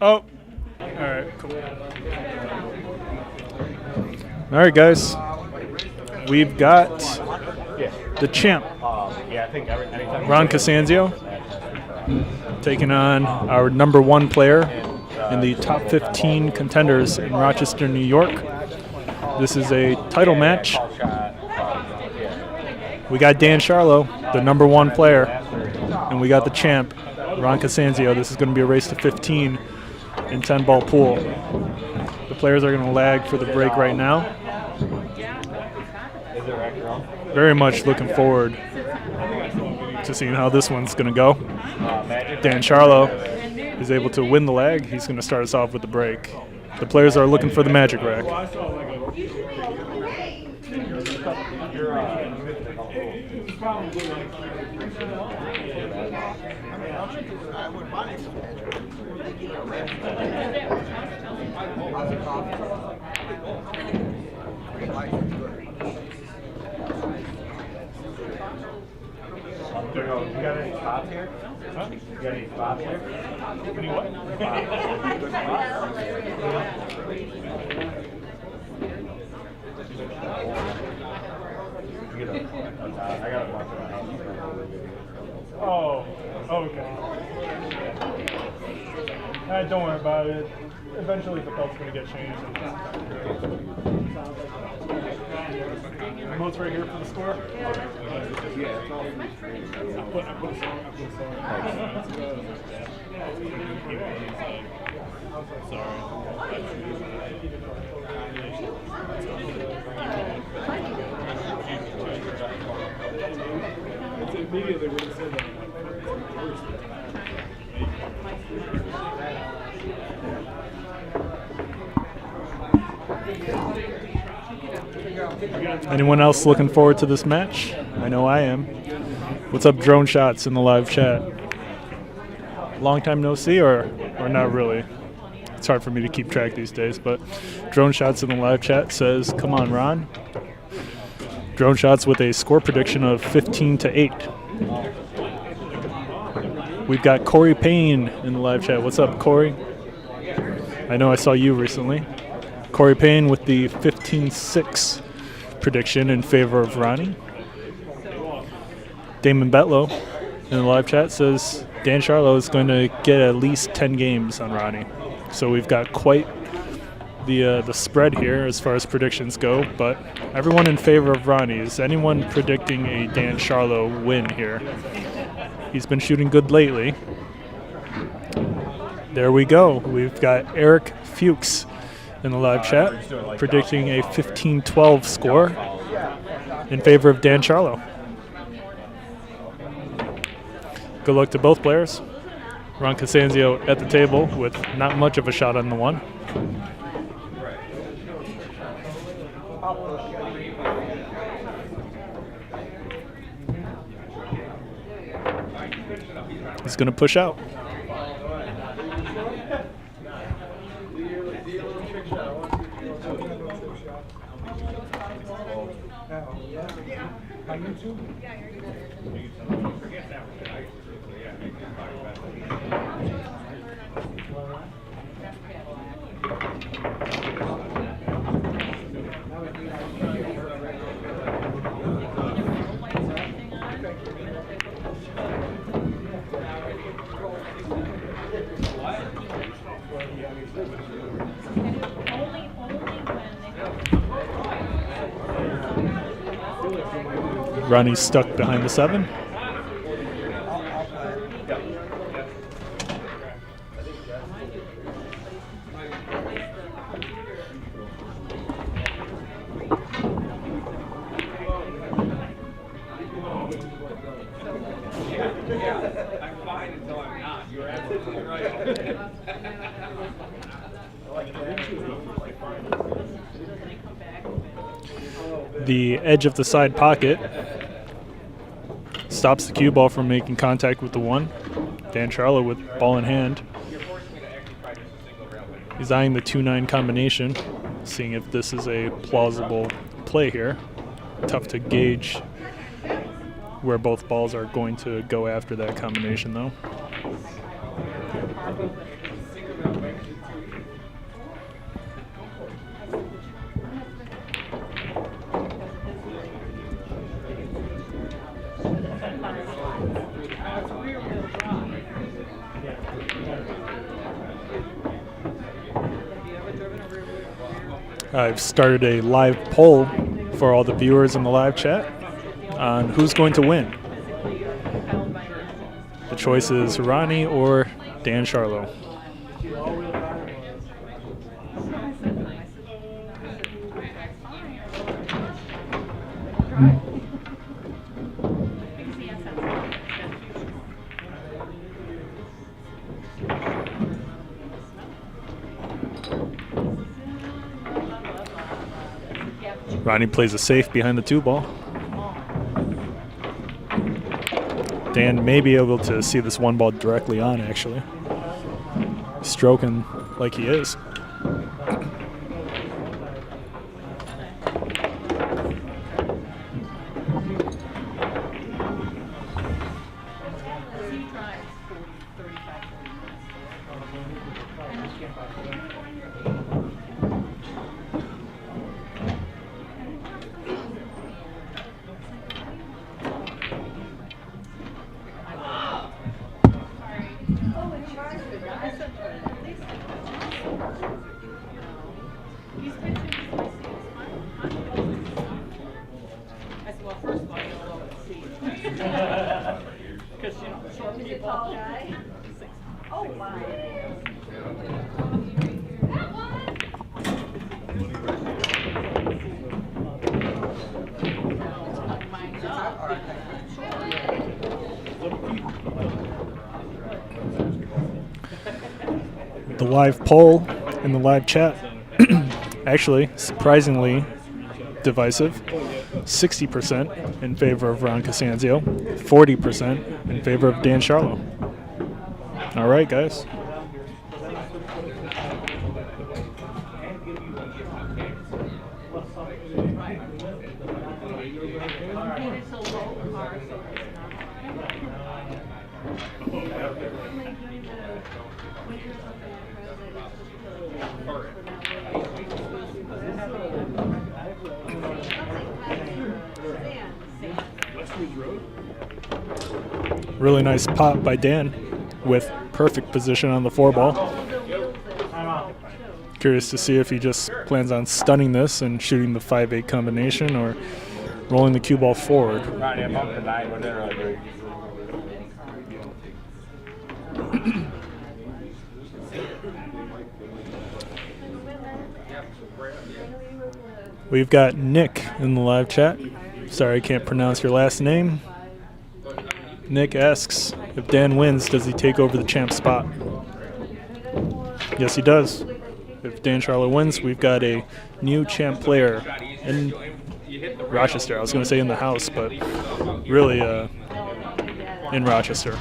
Oh. All right, cool. All right, guys. We've got the champ, Ron CASANZIO, taking on our #1 player in the top 15 contenders in Rochester, New York. This is a title match. We got Dan Sharlow, the #1 player, and we got the champ, Ron CASANZIO. This is going to be a race to 15 in 10-ball pool. The players are going to lag for the break right now. Very much looking forward to seeing how this one's going to go. Dan Sharlow is able to win the lag. He's going to start us off with the break. The players are looking for the magic rack. You got any spots here? Huh? You got any spots here? Any what? I got a bunch of house. Oh, okay. Don't worry about it. Eventually the belt's going to get changed. Remote's right here for the score? Yeah, it's all I put a song. Immediately would have said that. Anyone else looking forward to this match? I know I am. What's up, Drone Shots in the live chat? Long time no see, or not really? It's hard for me to keep track these days, but Drone Shots in the live chat says, "Come on, Ron." Drone Shots with a score prediction of 15-8. We've got Corey Payne in the live chat. What's up, Corey? I know I saw you recently. Corey Payne with the 15-6 prediction in favor of Ronnie. Damon Betlow in the live chat says Dan Sharlow is going to get at least 10 games on Ronnie. So we've got quite the spread here as far as predictions go, but everyone in favor of Ronnie. Is anyone predicting a Dan Sharlow win here? He's been shooting good lately. There we go. We've got Eric Fuchs in the live chat predicting a 15-12 score in favor of Dan Sharlow. Good luck to both players. Ron CASANZIO at the table with not much of a shot on the one. He's going to push out. Ronnie's stuck behind the 7. I'm fine until I'm not. You're absolutely right. The edge of the side pocket stops the cue ball from making contact with the 1. Dan Sharlow with ball in hand. He's eyeing the 2-9 combination, seeing if this is a plausible play here. Tough to gauge where both balls are going to go after that combination, though. I've started a live poll for all the viewers in the live chat on who's going to win. The choice is Ronnie or Dan Sharlow. Ronnie plays it safe behind the 2-ball. Dan may be able to see this 1-ball directly on, actually. Stroking like he is. The live poll in the live chat, actually, surprisingly divisive. 60% in favor of Ron CASANZIO, 40% in favor of Dan Sharlow. All right, guys. Really nice pop by Dan with perfect position on the 4-ball. Curious to see if he just plans on stunning this and shooting the 5-8 combination or rolling the cue ball forward. We've got Nick in the live chat. Sorry, I can't pronounce your last name. Nick asks, if Dan wins, does he take over the champ spot? Yes, he does. If Dan Sharlow wins, we've got a new champ player in Rochester. I was going to say in the house, but really in Rochester.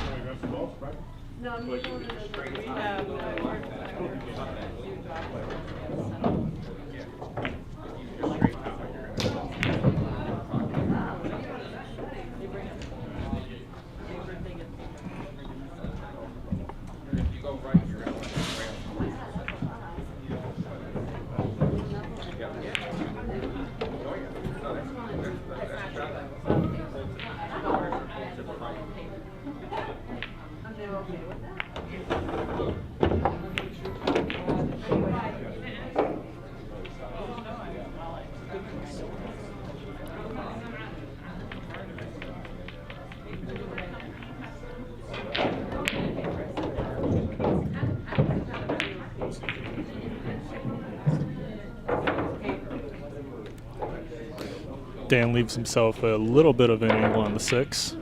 Dan leaves himself a little bit of an angle on the 6.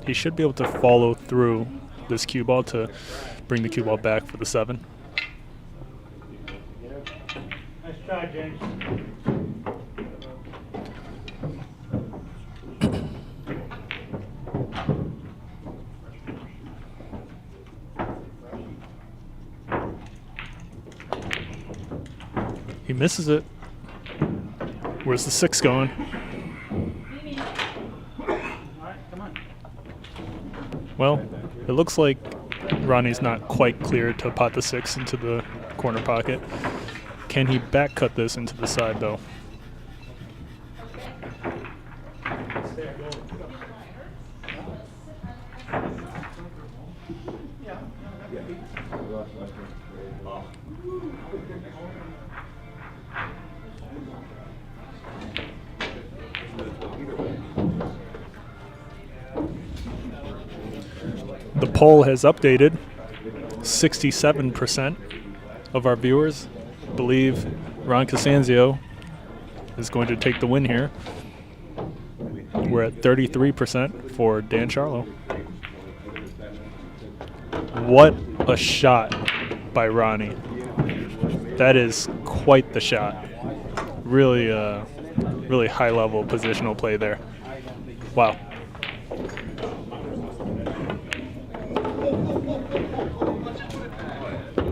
He should be able to follow through this cue ball to bring the cue ball back for the 7. Nice try, James. He misses it. Where's the 6 going? Well, it looks like Ronnie's not quite clear to pot the 6 into the corner pocket. Can he back cut this into the side, though? poll has updated. 67% of our viewers believe Ron CASANZIO is going to take the win here. We're at 33% for Dan Sharlow. What a shot by Ronnie. That is quite the shot. Really, really high-level positional play there. Wow.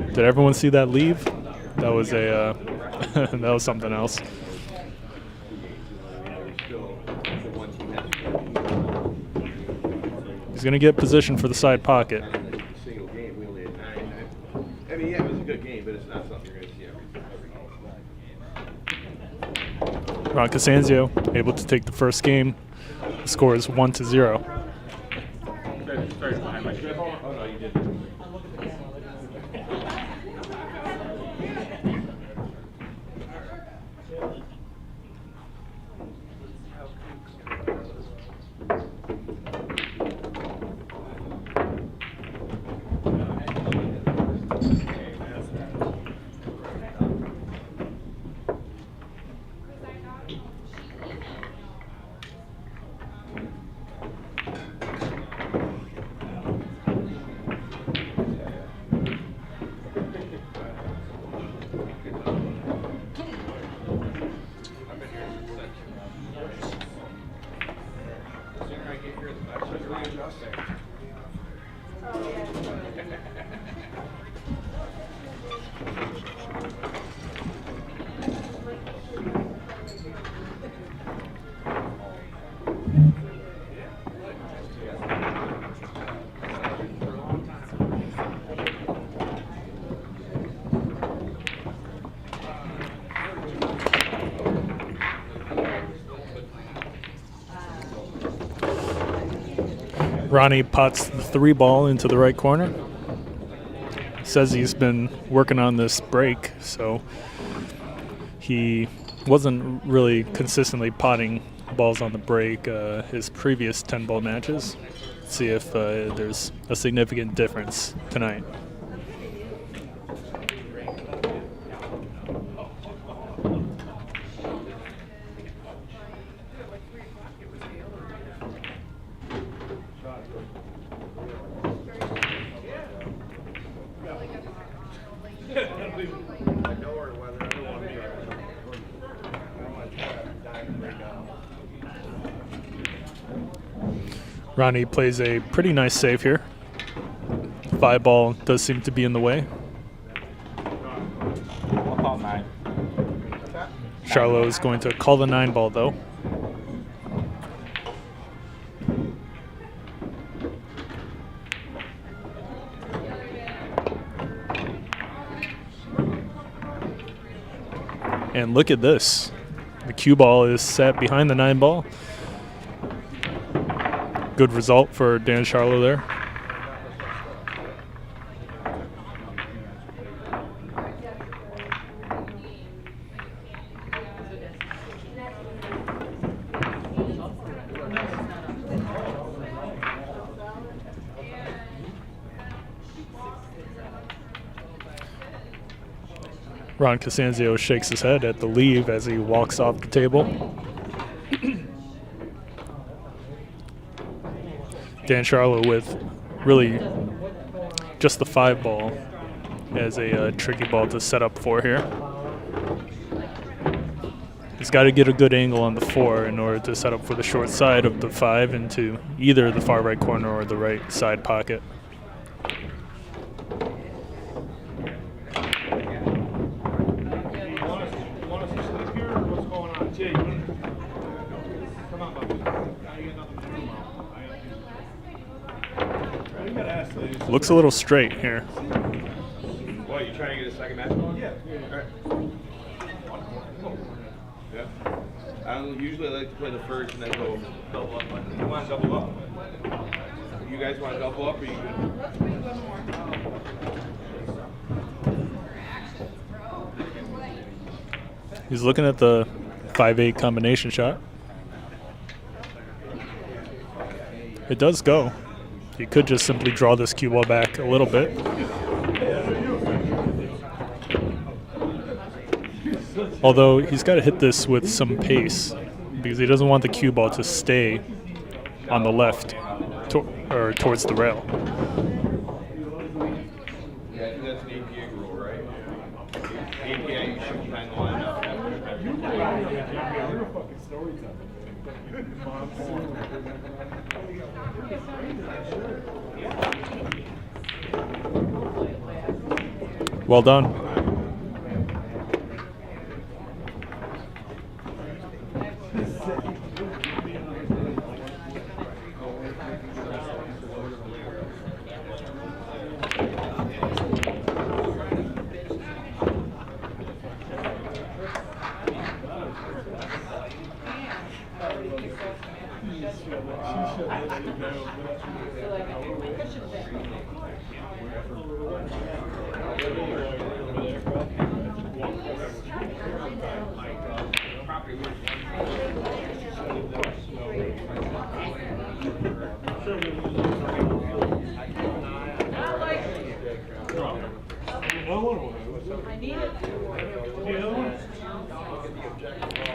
Did everyone see that leave? That was a that was something else. He's going to get position for the side pocket. I mean, yeah, it was a good game, but it's not something you're going to see every game. Ron CASANZIO able to take the first game. The score is 1-0. Oh, no, you did. Ronnie pots the 3-ball into the right corner. Says he's been working on this break, so he wasn't really consistently potting balls on the break his previous 10-ball matches. Let's see if there's a significant difference tonight. Ronnie plays a pretty nice save here. 5-ball does seem to be in the way. I'll call 9. Sharlow is going to call the 9-ball though. And look at this. The cue ball is set behind the 9-ball. Good result for Dan Sharlow there. Ron CASANZIO shakes his head at the leave as he walks off the table. Dan Sharlow with really just the 5-ball as a tricky ball to set up for here. He's got to get a good angle on the 4 in order to set up for the short side of the 5 into either the far right corner or the right side pocket. Looks a little straight here. What, you trying to get a second match going? Yeah. All right. Yeah. I don't usually like to play the first and then go double up. You want to double up? You guys want to double up or you good? He's looking at the 5-8 combination shot. It does go. He could just simply draw this cue ball back a little bit. Although he's got to hit this with some pace because he doesn't want the cue ball to stay on the left or towards the rail. Yeah, I think that's an APA rule, right? APA, you should behind the line up. Well done.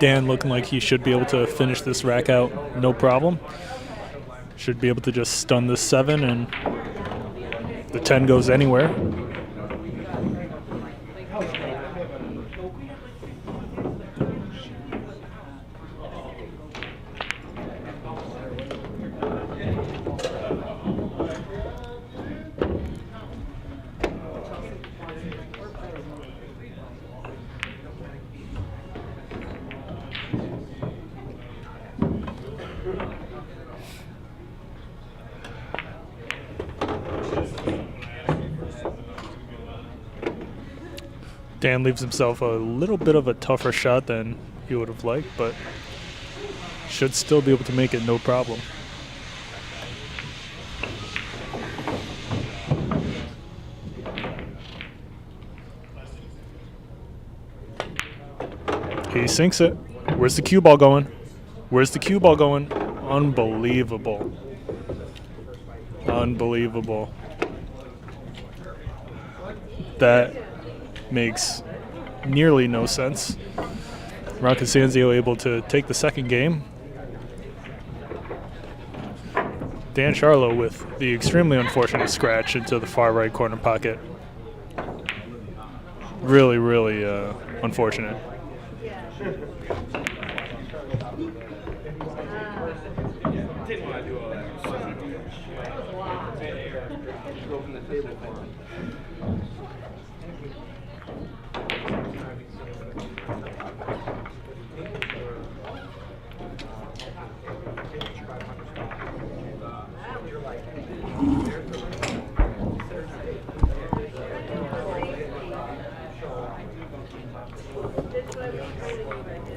Dan looking like he should be able to finish this rack out no problem. Should be able to just stun this 7 and the 10 goes anywhere. Dan leaves himself a little bit of a tougher shot than he would have liked, but should still be able to make it no problem. He sinks it. Where's the cue ball going? Where's the cue ball going? Unbelievable. Unbelievable. That makes nearly no sense. CASANZIO able to take the second game. Dan Sharlow with the extremely unfortunate scratch into the far right corner pocket. Really, really unfortunate.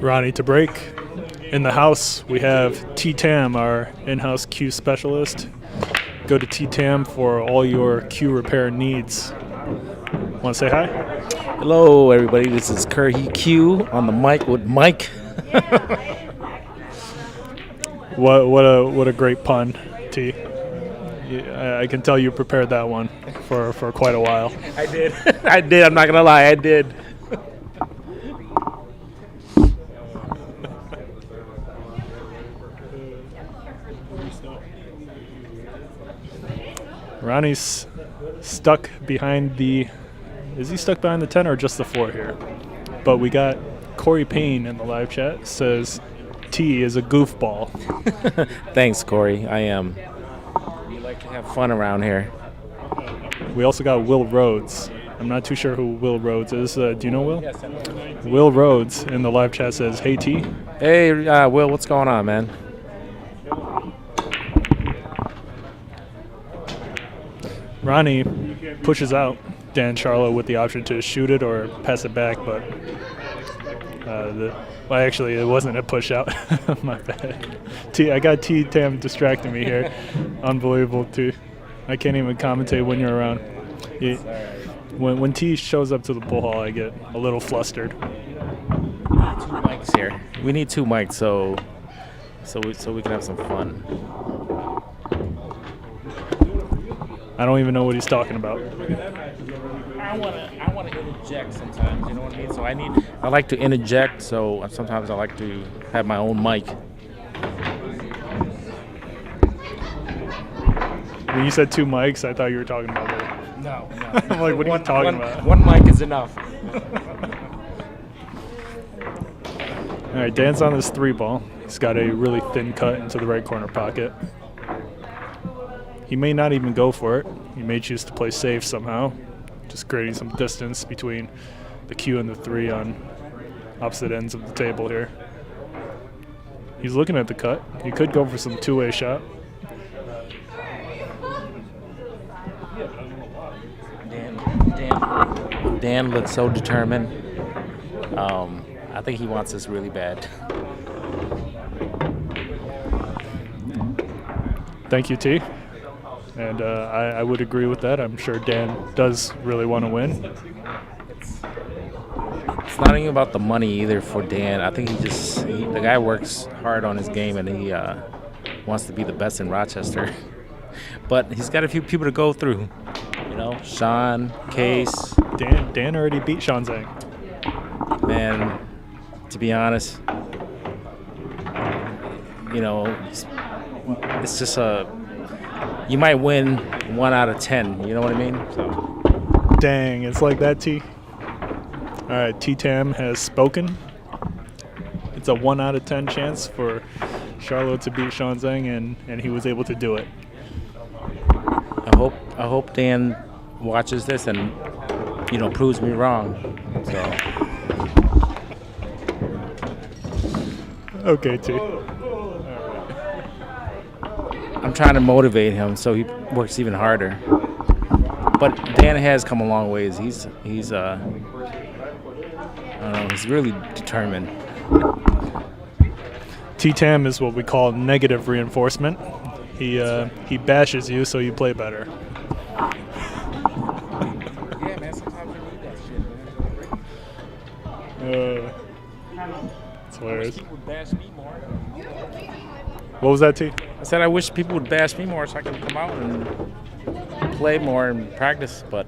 Ronnie to break. In the house, we have T-Tam, our in-house Q specialist. Go to T-Tam for all your Q repair needs. Want to say hi? Hello, everybody. This is Curry Q on the mic with Mike. What a great pun, T. I can tell you prepared that one for quite a while. I did. I did. I'm not going to lie. I did. Ronnie's stuck behind the... Is he stuck behind the 10 or just the 4 here? But we got Corey Payne in the live chat. Says T is a goofball. Thanks, Corey. I am. We like to have fun around here. We also got Will Rhodes. I'm not too sure who Will Rhodes is. Do you know Will? Yes, I know. Will Rhodes in the live chat says, "Hey T." Hey, Will, what's going on, man? Ronnie pushes out Dan Sharlow with the option to shoot it or pass it back, but well, actually, it wasn't a push out. My bad. I got T-Tam distracting me here. Unbelievable, T. I can't even commentate when you're around. When T shows up to the pool hall, I get a little flustered. We need 2 mics here. We need 2 mics so we can have some fun. I don't even know what he's talking about. I want to interject sometimes. You know what I mean? So I like to interject. So sometimes I like to have my own mic. When you said 2 mics, I thought you were talking about it. No. I'm like, what are you talking about? One mic is enough. All right, Dan's on his 3 ball. He's got a really thin cut into the right corner pocket. He may not even go for it. He may choose to play safe somehow, just creating some distance between the Q and the 3 on opposite ends of the table here. He's looking at the cut. He could go for some 2-way shot. Dan looks so determined. I think he wants this really bad. Thank you, T. And I would agree with that. I'm sure Dan does really want to win. It's not even about the money either for Dan. I think the guy works hard on his game, and he wants to be the best in Rochester. But he's got a few people to go through. You know, Shaun, Case. Dan already beat Shaun Zink. Man, to be honest, you know, it's just you might win 1 out of 10. You know what I mean? So. Dang, it's like that, T. All right, T-Tam has spoken. It's a 1 out of 10 chance for Sharlow to beat Shaun Zink, and he was able to do it. I hope Dan watches this and, you know, proves me wrong. So. Okay, T. I'm trying to motivate him so he works even harder. But Dan has come a long ways. He's I don't know, he's really determined. T-Tam is what we call negative reinforcement. He bashes you so you play better. Yeah, man, sometimes you need that shit, man. It's hilarious. People would bash me more. What was that, T? I said I wish people would bash me more so I can come out and play more and practice, but...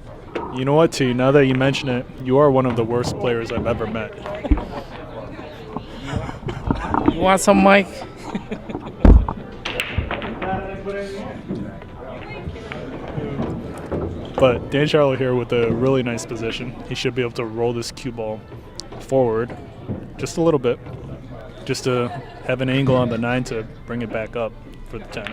You know what, T? Now that you mention it, you are one of the worst players I've ever met. You want some, Mike? But Dan Sharlow here with a really nice position. He should be able to roll this cue ball forward just a little bit, just to have an angle on the 9 to bring it back up for the 10.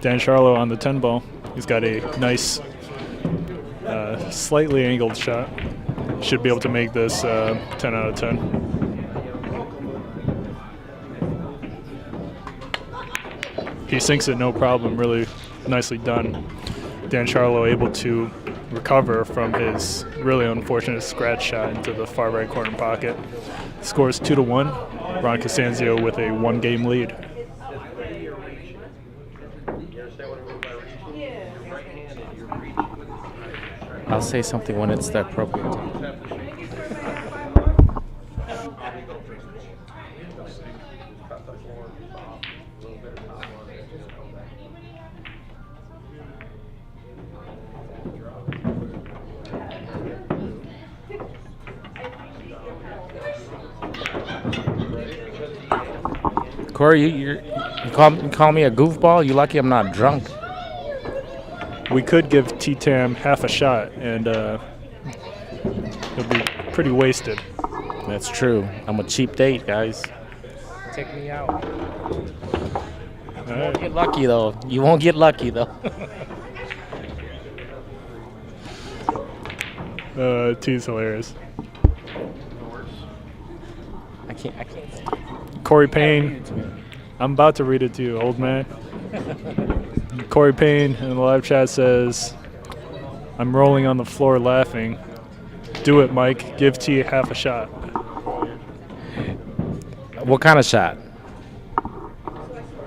Dan Sharlow on the 10 ball. He's got a nice, slightly angled shot. Should be able to make this 10 out of 10. He sinks it no problem. Really nicely done. Dan Sharlow able to recover from his really unfortunate scratch shot into the far right corner pocket. Scores 2-1. Ron CASANZIO with a 1-game lead. I'll say something when it's the appropriate time. Corey, you call me a goofball? You lucky I'm not drunk. We could give T-Tam half a shot, and he'll be pretty wasted. That's true. I'm a cheap date, guys. Take me out. You won't get lucky, though. You won't get lucky, though. T's hilarious. I can't. Corey Payne. I'm about to read it to you, old man. Corey Payne in the live chat says, I'm rolling on the floor laughing. Do it, Mike. Give T half a shot. What kind of shot?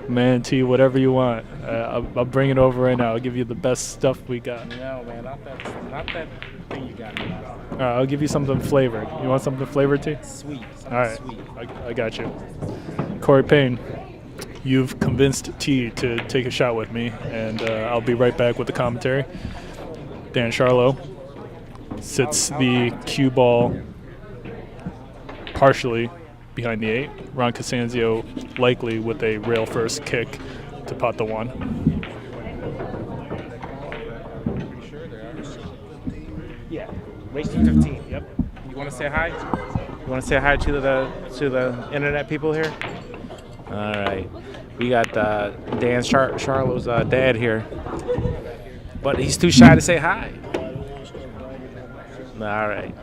Man, T, whatever you want. I'll bring it over right now. I'll give you the best stuff we got. No, man, not that thing you got. All right, I'll give you something flavored. You want something flavored, T? Sweet. All right, Sweet. I got you. Corey Payne, you've convinced T to take a shot with me, and I'll be right back with the commentary. Dan Sharlow sits the cue ball partially behind the 8. Ron CASANZIO likely with a rail first kick to pot the 1. Yeah, race to 15. Yep. You want to say hi? You want to say hi to the internet people here? All right. We got Dan Sharlow's dad here, but he's too shy to say hi. All right.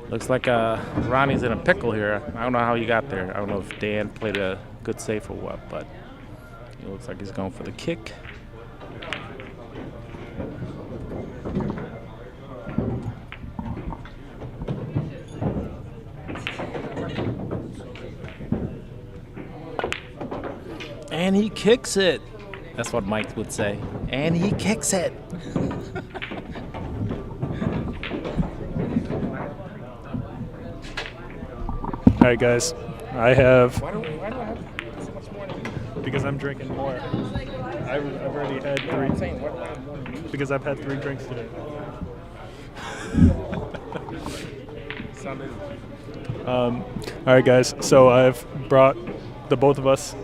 Looks like Ronnie's in a pickle here. I don't know how he got there. I don't know if Dan played a good save or what, but it looks like he's going for the kick. And he kicks it. That's what Mike would say. And he kicks it. All right, guys. I have. Why do I have so much more than you? Because I'm drinking more. I've already had 3. I'm saying, why do I have more than you? Because I've had 3 drinks today. All right, guys. So I've brought the both of us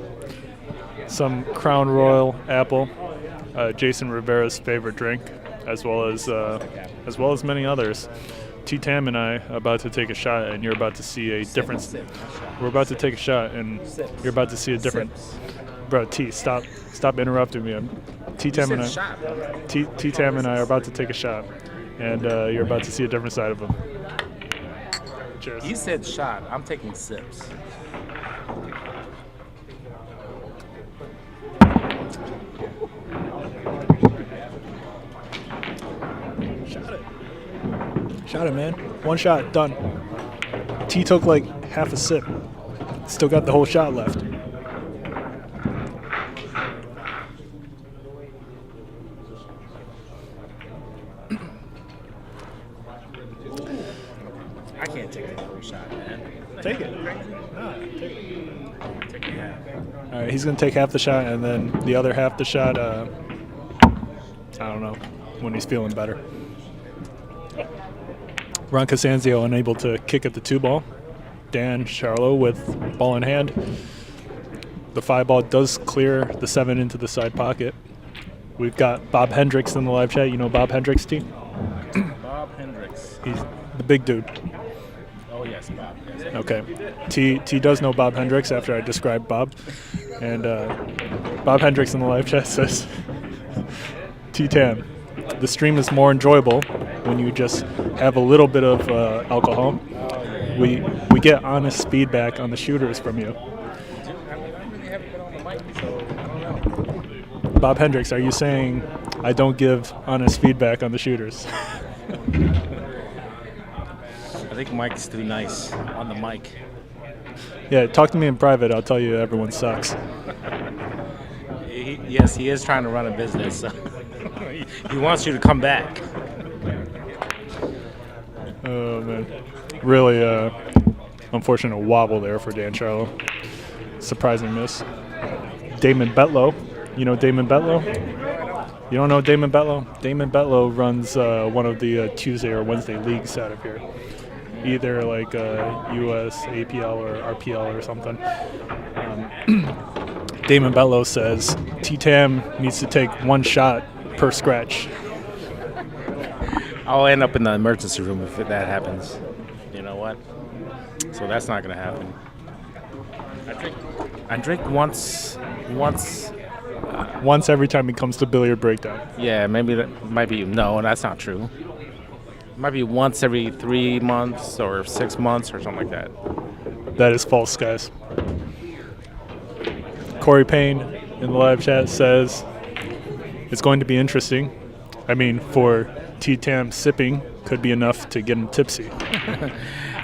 some Crown Royal Apple, Jason Rivera's favorite drink, as well as many others. T-Tam and I are about to take a shot, and you're about to see a difference. We're about to take a shot, and you're about to see a different. Bro, T, stop interrupting me. T-Tam and I. T-Tam and I are about to take a shot, and you're about to see a different side of him. Cheers. You said shot. I'm taking sips. Shot it, man. One shot, done. T took like half a sip. Still got the whole shot left. I can't take the whole shot, man. Take it. Nah, take it. Take a half. All right, he's gonna take half the shot, and then the other half the shot. I don't know, when he's feeling better. Ron CASANZIO unable to kick at the 2-ball. Dan Sharlow with ball in hand. The 5-ball does clear the 7 into the side pocket. We've got Bob Hendrix in the live chat. You know Bob Hendrix, T? Bob Hendrix. He's the big dude. Oh, yes, Bob. Yes. Okay. T does know Bob Hendrix after I described Bob. And Bob Hendrix in the live chat says, T-Tam, the stream is more enjoyable when you just have a little bit of alcohol. We get honest feedback on the shooters from you. I really haven't been on the mic, so I don't know. Bob Hendrix, are you saying I don't give honest feedback on the shooters? I think Mike's too nice on the mic. Yeah, talk to me in private. I'll tell you everyone sucks. Yes, he is trying to run a business. So he wants you to come back. Oh, man. Really unfortunate wobble there for Dan Sharlow. Surprising miss. Damon Betlow. You know Damon Betlow? You don't know Damon Betlow? Damon Betlow runs one of the Tuesday or Wednesday leagues out of here. Either like US, APL, or RPL or something. Damon Betlow says T-Tam needs to take one shot per scratch. I'll end up in the emergency room if that happens. You know what? So that's not gonna happen. I drink once. Once every time he comes to billiard breakdown. Yeah, maybe that might be. No, that's not true. It might be once every 3 months or 6 months or something like that. That is false, guys. Corey Payne in the live chat says it's going to be interesting. I mean, for T-Tam, sipping could be enough to get him tipsy.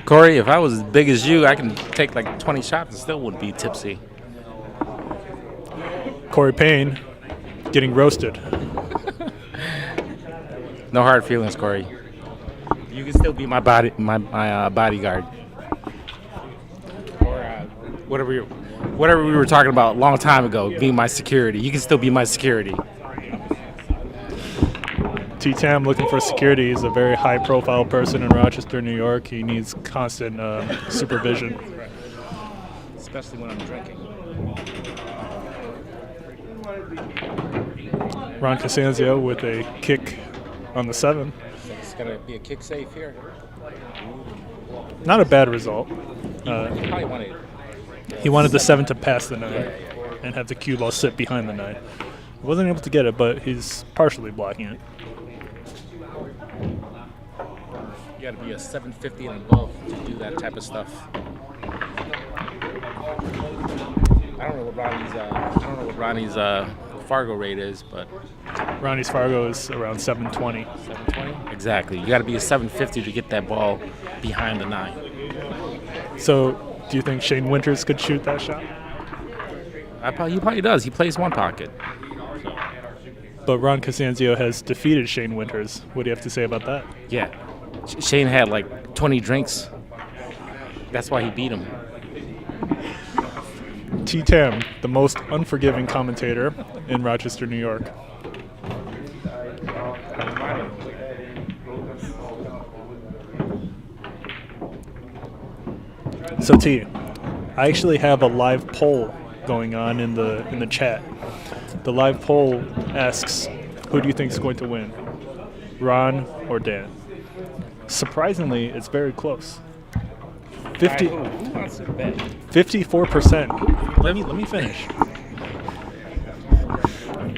Corey, if I was as big as you, I can take like 20 shots and still wouldn't be tipsy. Corey Payne getting roasted. No hard feelings, Corey. You can still be my bodyguard. Or whatever we were talking about a long time ago, being my security. You can still be my security. T-Tam looking for security. He's a very high-profile person in Rochester, New York. He needs constant supervision. Especially when I'm drinking. Ron CASANZIO with a kick on the 7. It's going to be a kick safe here. Not a bad result. He probably wanted He wanted the 7 to pass the 9 and have the cue ball sit behind the 9. He wasn't able to get it, but he's partially blocking it. You got to be a 750 and above to do that type of stuff. I don't know what Ronnie's Fargo rate is, but Ronnie's Fargo is around 720. 720? Exactly. You got to be a 750 to get that ball behind the 9. So, do you think Shane Winters could shoot that shot? He probably does. He plays one pocket. But Ron CASANZIO has defeated Shane Winters. What do you have to say about that? Yeah. Shane had like 20 drinks. That's why he beat him. T-Tam, the most unforgiving commentator in Rochester, New York. So T, I actually have a live poll going on in the chat. The live poll asks, who do you think is going to win, Ron or Dan? Surprisingly, it's very close. 54%. Let me finish.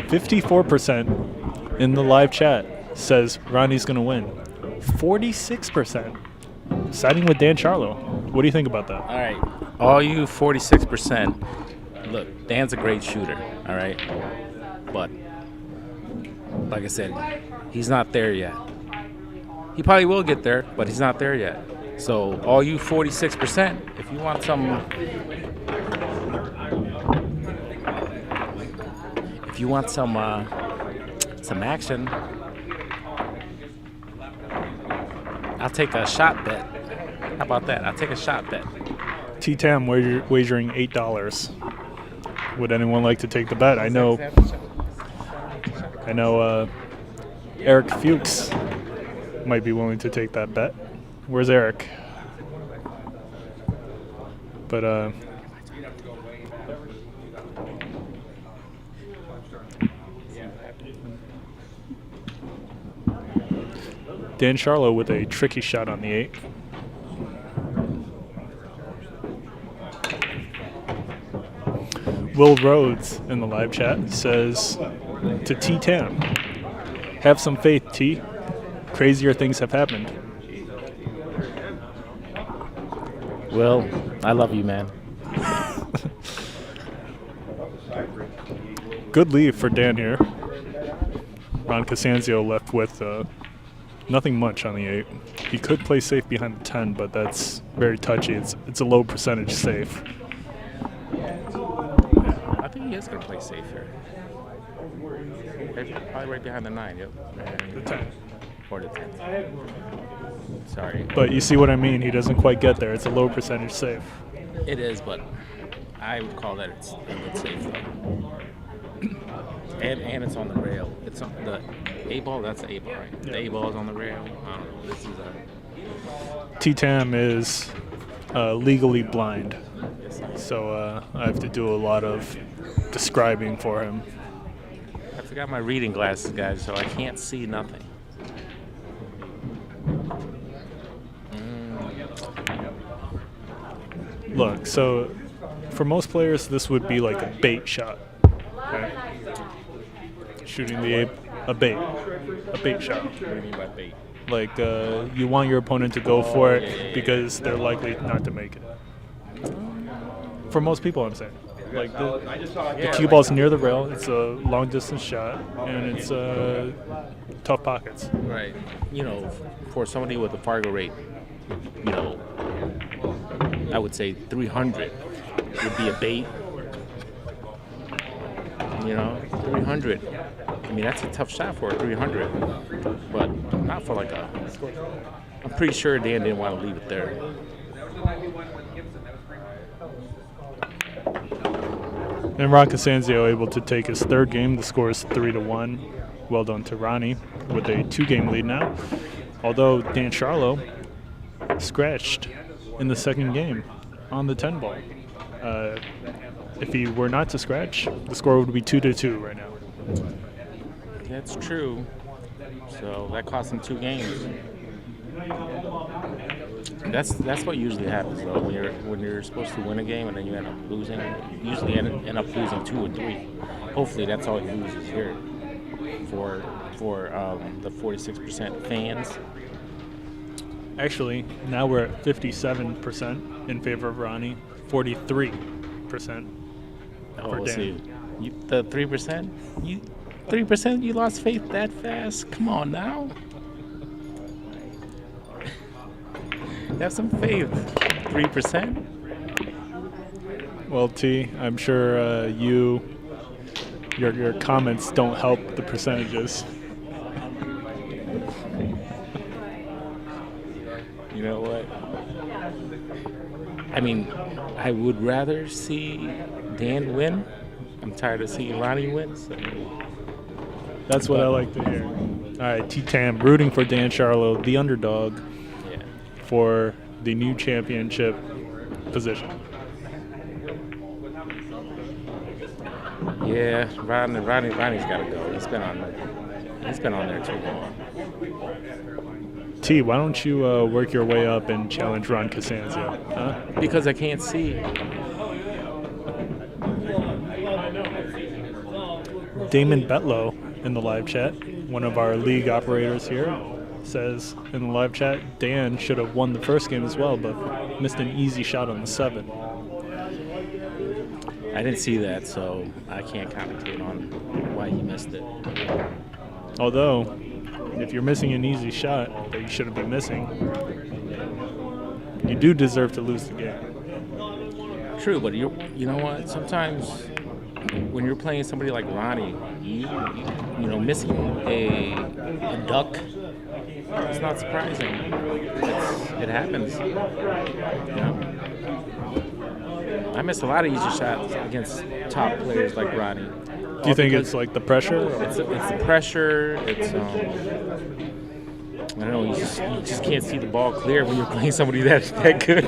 54% in the live chat says Ronnie's going to win. 46% siding with Dan Sharlow. What do you think about that? All right. All you 46%, look, Dan's a great shooter, all right? But, like I said, he's not there yet. He probably will get there, but he's not there yet. So, all you 46%, if you want some action, I'll take a shot bet. How about that? I'll take a shot bet. T-Tam wagering $8. Would anyone like to take the bet? I know Eric Fuchs might be willing to take that bet. Where's Eric? But Dan Sharlow with a tricky shot on the 8. Will Rhodes in the live chat says to T-Tam, have some faith, T. Crazier things have happened. Will, I love you, man. Good lead for Dan here. Ron CASANZIO left with nothing much on the 8. He could play safe behind the 10, but that's very touchy. It's a low percentage safe. I think he is going to play safe here. Probably right behind the 9, yep. The 10. Or the 10. Sorry. But you see what I mean? He doesn't quite get there. It's a low percentage safe. It is, but I would call that it's a good safe, though. And it's on the rail. It's on the A-ball, that's the A-ball, right? Yeah. The A-ball is on the rail. I don't know. This is T-Tam is legally blind. So I have to do a lot of describing for him. I forgot my reading glasses, guys, so I can't see nothing. Look, so for most players, this would be like a bait shot. Okay? Shooting a bait shot. What do you mean by bait? Like you want your opponent to go for it because they're likely not to make it. For most people, I'm saying. Like the cue ball's near the rail. It's a long distance shot, and it's tough pockets. Right. You know, for somebody with a Fargo rate, you know, I would say 300 would be a bait. You know, 300. I mean, that's a tough shot for a 300, but not for like a. I'm pretty sure Dan didn't want to leave it there. And Ron CASANZIO able to take his third game. The score is 3-1. Well done to Ronnie with a 2-game lead now. Although Dan Sharlow scratched in the second game on the 10 ball. If he were not to scratch, the score would be 2-2 right now. That's true. So that cost him 2 games. That's what usually happens though. When you're supposed to win a game and then you end up losing, you usually end up losing 2 or 3. Hopefully that's all he loses here for the 46% fans. Actually, now we're at 57% in favor of Ronnie, 43% for Dan. See, the 3%? 3%? You lost faith that fast? Come on now. Have some faith. 3%? Well, T, I'm sure your comments don't help the percentages. You know what? I mean, I would rather see Dan win. I'm tired of seeing Ronnie win. So. That's what I like to hear. All right, T-Tam rooting for Dan Sharlow, the underdog, for the new championship position. Yeah, Ronnie's got to go. He's been on there too long. T, why don't you work your way up and challenge Ron CASANZIO? Huh? Because I can't see. Damon Betlow in the live chat, one of our league operators here, says in the live chat, Dan should have won the first game as well, but missed an easy shot on the 7. I didn't see that, so I can't commentate on why he missed it. Although, if you're missing an easy shot that you shouldn't be missing, you do deserve to lose the game. True, but you know what? Sometimes when you're playing somebody like Ronnie, you know, missing a duck, it's not surprising. It happens. You know? I missed a lot of easy shots against top players like Ronnie. Do you think it's like the pressure? It's the pressure. It's I don't know. You just can't see the ball clear when you're playing somebody that good.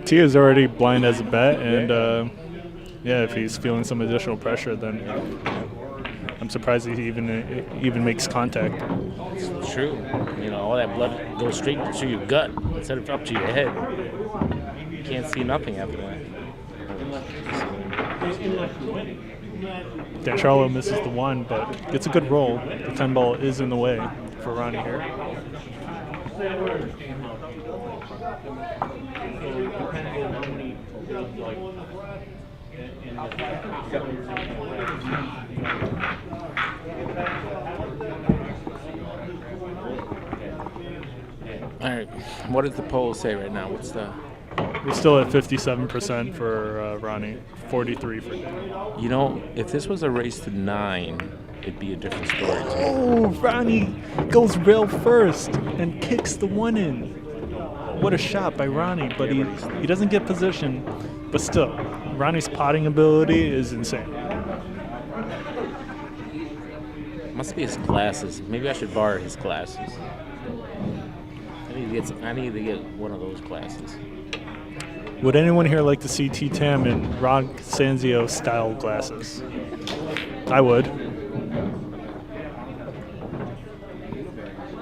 T is already blind as a bat, and if he's feeling some additional pressure, then I'm surprised he even makes contact. It's true. You know, all that blood goes straight to your gut instead of up to your head. You can't see nothing after that. Dan Sharlow misses the 1, but gets a good roll. The 10 ball is in the way for Ronnie here. All right. What does the poll say right now? We're still at 57% for Ronnie, 43 for Dan. You know, if this was a race to 9, it'd be a different story too. Oh, Ronnie goes rail first and kicks the 1 in. What a shot by Ronnie, but he doesn't get position. But still, Ronnie's potting ability is insane. Must be his glasses. Maybe I should borrow his glasses. I need to get one of those glasses. Would anyone here like to see T-Tam in Ron CASANZIO style glasses? I would.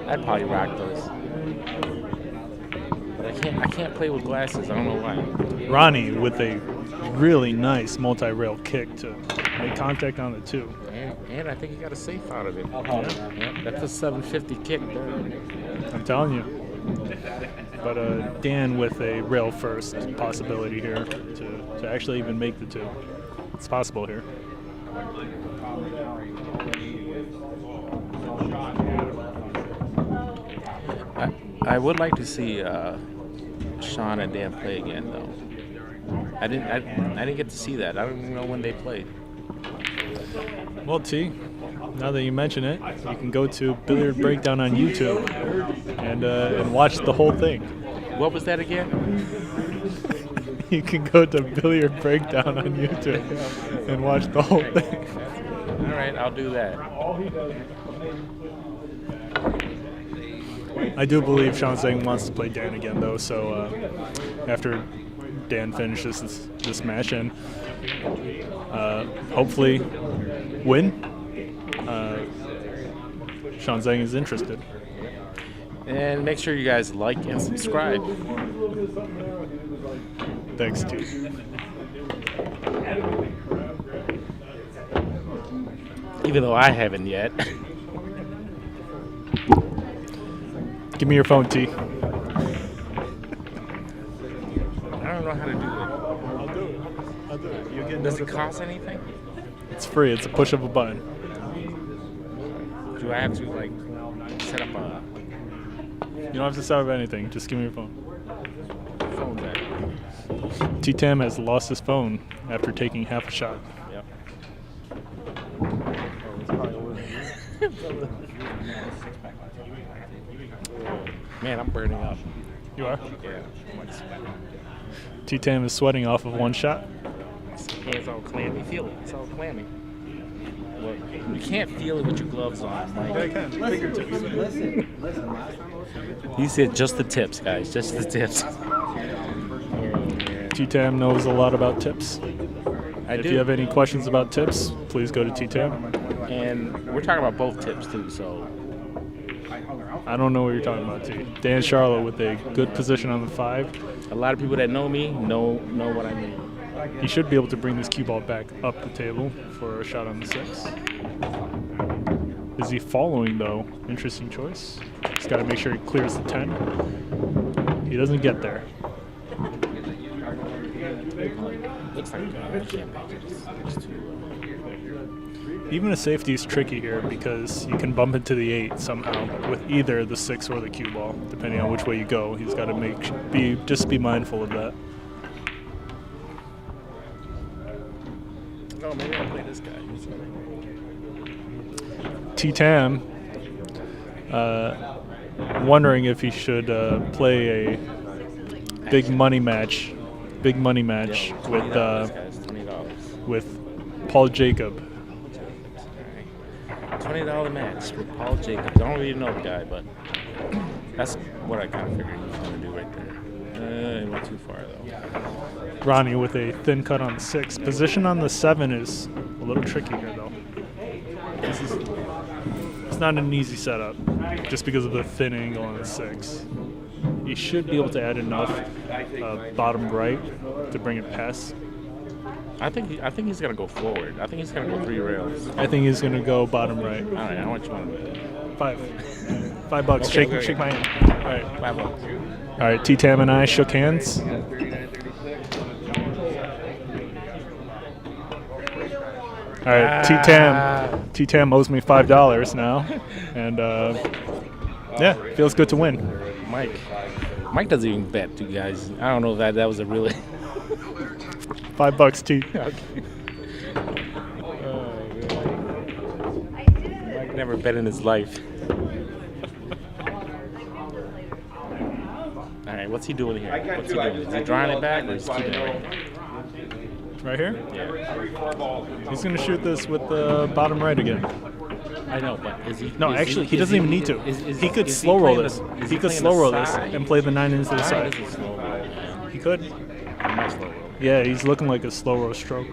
I'd probably rock those. But I I can't play with glasses. I don't know why. Ronnie with a really nice multi-rail kick to make contact on the 2. And I think he got a safe out of it. Yeah, that's a 750 kick there. I'm telling you. But Dan with a rail first possibility here to actually even make the 2. It's possible here. I would like to see Shaun and Dan play again, though. I didn't get to see that. I don't even know when they played. Well, T, now that you mention it, you can go to Billiard Breakdown on YouTube and watch the whole thing. What was that again? You can go to Billiard Breakdown on YouTube and watch the whole thing. All right, I'll do that. I do believe Shaun Zink wants to play Dan again, though. So after Dan finishes this match and hopefully win, Shaun Zink is interested. And make sure you guys like and subscribe. Thanks, T. Even though I haven't yet. Give me your phone, T. I don't know how to do I'll do it. You it. Does it cost anything? It's free. It's a push of a button. Do I have to like set up a You don't have to set up anything. Just give me your phone. phone back? T-Tam has lost his phone after taking half a shot. Yep. Man, I'm burning up. You are? Yeah. T-Tam is sweating off of one shot. Hands all clammy. Feel it. It's all clammy. Well, you can't feel it with your gloves on, Mike. I can. Fingertips. He said just the tips, guys. Just the tips. T-Tam knows a lot about tips. If do. you have any questions about tips, please go to T-Tam. And we're talking about both tips, too, so... I don't know what you're talking about, T. Dan Sharlow with a good position on the 5. A lot of people that know me know what I mean. He should be able to bring this cue ball back up the table for a shot on the 6. Is he following, though? Interesting choice. He's got to make sure he clears the 10. He doesn't get there. Looks like Even a safety is tricky here because you can bump into the 8 somehow with either the 6 or the cue ball, depending on which way you go. He's got to just be mindful of that. Oh, maybe I'll play this guy. T-Tam wondering if he should play a big money match with Paul Jacob. $20 match with Paul Jacobs. I don't really know the guy, but that's what I kind of figured he was going to do right there. It went too far, though. Ronnie with a thin cut on the 6. Position on the 7 is a little tricky here, though. It's not an easy setup, just because of the thin angle on the 6. You should be able to add enough bottom right to bring it past. I think he's going to go forward. I think he's going to go 3 rails. I think he's going to go bottom right. All right, how much you want to bet? $5. Okay, Shake my hand. All right. $5. All right, T-Tam and I shook hands. All right, T-Tam owes me $5 now, and yeah, feels good to win. Mike doesn't even bet, you guys. I don't know if that was a really... $5, T. Okay. Mike never bet in his life. All right, what's he doing here? What's he doing? Is he drawing it back or is he keeping it Right here? Yeah. He's going to shoot this with the bottom right again. I know, but is he... No, actually, he doesn't even need to. He could is slow roll playing this. the- is He could playing slow the roll this side? and play the 9 into the Why side. does he slow roll, man? He could. He might slow roll. Yeah, he's looking like a slow roll stroke.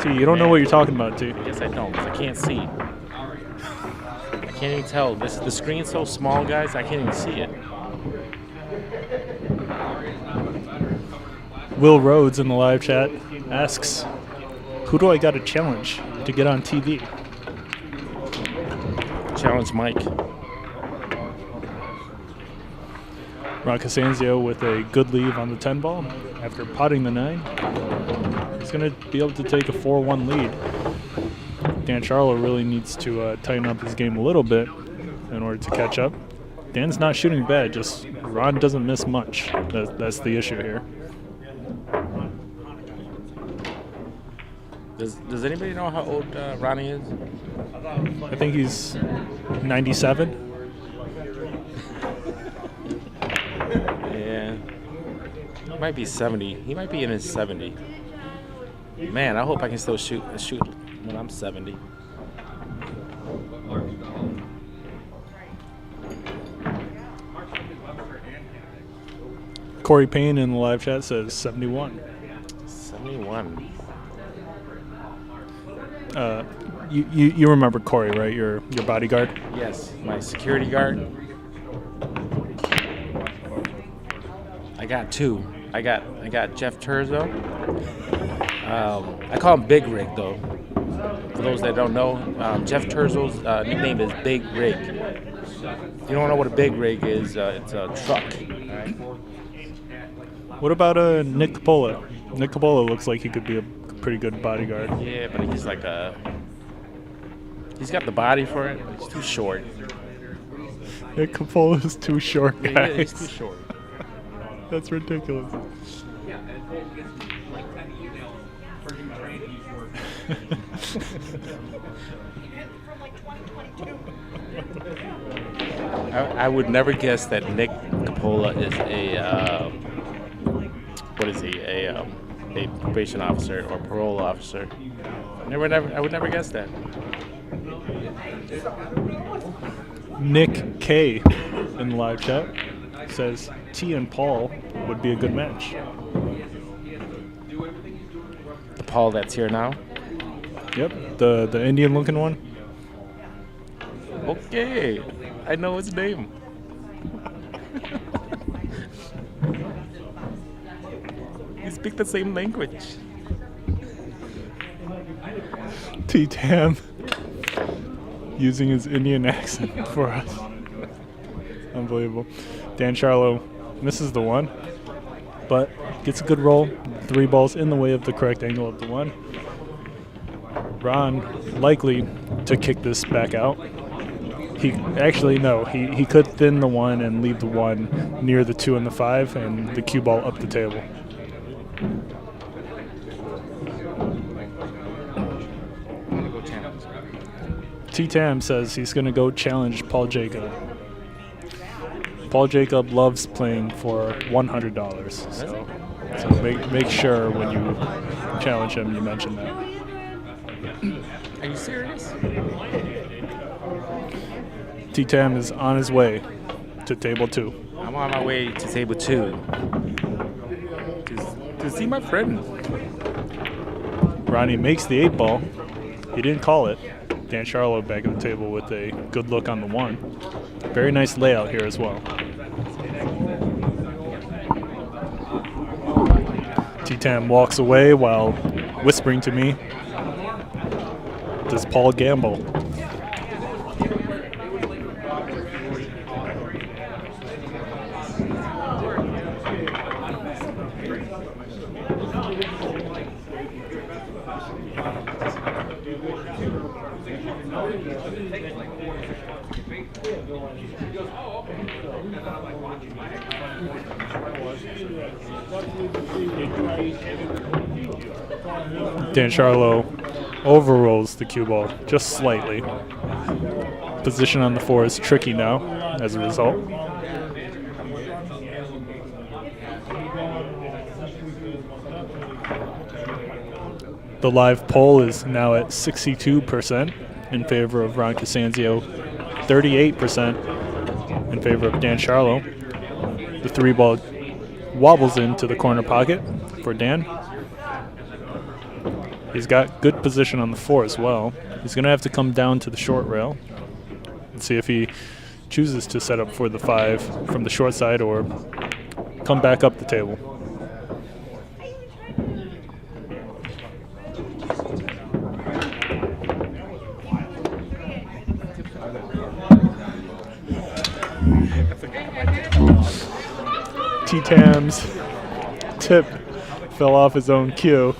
T, you don't know what you're talking about, T. Yes, I don't, because I can't see. I can't even tell. The screen's so small, guys, I can't even see it. Will Rhodes in the live chat asks, who do I got to challenge to get on TV? Challenge Mike. Ron CASANZIO with a good leave on the 10 ball after potting the 9. He's going to be able to take a 4-1 lead. Dan Sharlow really needs to tighten up his game a little bit in order to catch up. Dan's not shooting bad, just Ron doesn't miss much. That's the issue here. Does anybody know how old Ronnie is? I think he's 97. Yeah. He might be 70. He might be in his 70. Man, I hope I can still shoot when I'm 70. Corey Payne in the live chat says 71. 71. You remember Corey, right? Your bodyguard? Yes, my security guard. I got 2. I got Jeff Terzo. I call him Big Rig though. For those that don't know, Jeff Terzo's nickname is Big Rig. If you don't know what a big rig is, it's a truck. All right? What about Nick Coppola? Nick Coppola looks like he could be a pretty good bodyguard. Yeah, but he's like he's got the body for it. He's too short. Nick Coppola's too short, guys. Yeah, he's too short. That's ridiculous. I would never guess that Nick Coppola is a what is he? A probation officer or parole officer. I would never guess that. Nick K in the live chat says T and Paul would be a good match. The Paul that's here now. Yep, the Indian looking one. Okay, I know his name. You speak the same language. T-Tam using his Indian accent for us. Unbelievable. Dan Sharlow misses the 1, but gets a good roll. 3 balls in the way of the correct angle of the 1. Ron likely to kick this back out. He could thin the 1 and leave the 1 near the 2 and the 5 and the cue ball up the table. T-Tam says he's going to go challenge Paul Jacob. Paul Jacob loves playing for $100, so make sure when you challenge him you mention that. Are you serious? T-Tam is on his way to table 2. I'm on my way to table 2 to see my friend. Ronnie makes the 8 ball. He didn't call it. Dan Sharlow back at the table with a good look on the 1. Very nice layout here as well. T-Tam walks away while whispering to me, does Paul gamble? Dan Sharlow overrolls the cue ball just slightly. Position on the 4 is tricky now as a result. The live poll is now at 62% in favor of Ron CASANZIO, 38% in favor of Dan Sharlow. The 3 ball wobbles into the corner pocket for Dan. He's got good position on the 4 as well. He's going to have to come down to the short rail and see if he chooses to set up for the 5 from the short side or come back up the table. T-Tam's tip fell off his own cue.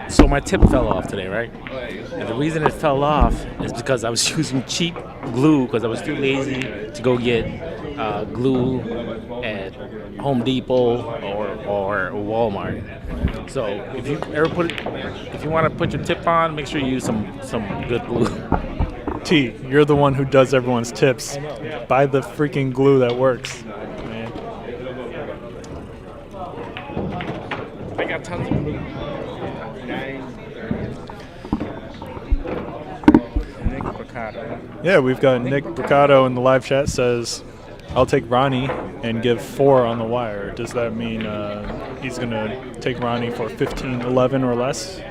So my tip fell off today, right? And the reason it fell off is because I was using cheap glue because I was too lazy to go get glue at Home Depot or Walmart. So if you want to put your tip on, make sure you use some good glue. T, you're the one who does everyone's tips. Buy the freaking glue that works, man. I got tons of glue. Nick Bricado. Yeah, we've got Nick Bricado in the live chat says, I'll take Ronnie and give 4 on the wire. Does that mean he's going to take Ronnie for 15-11 or less?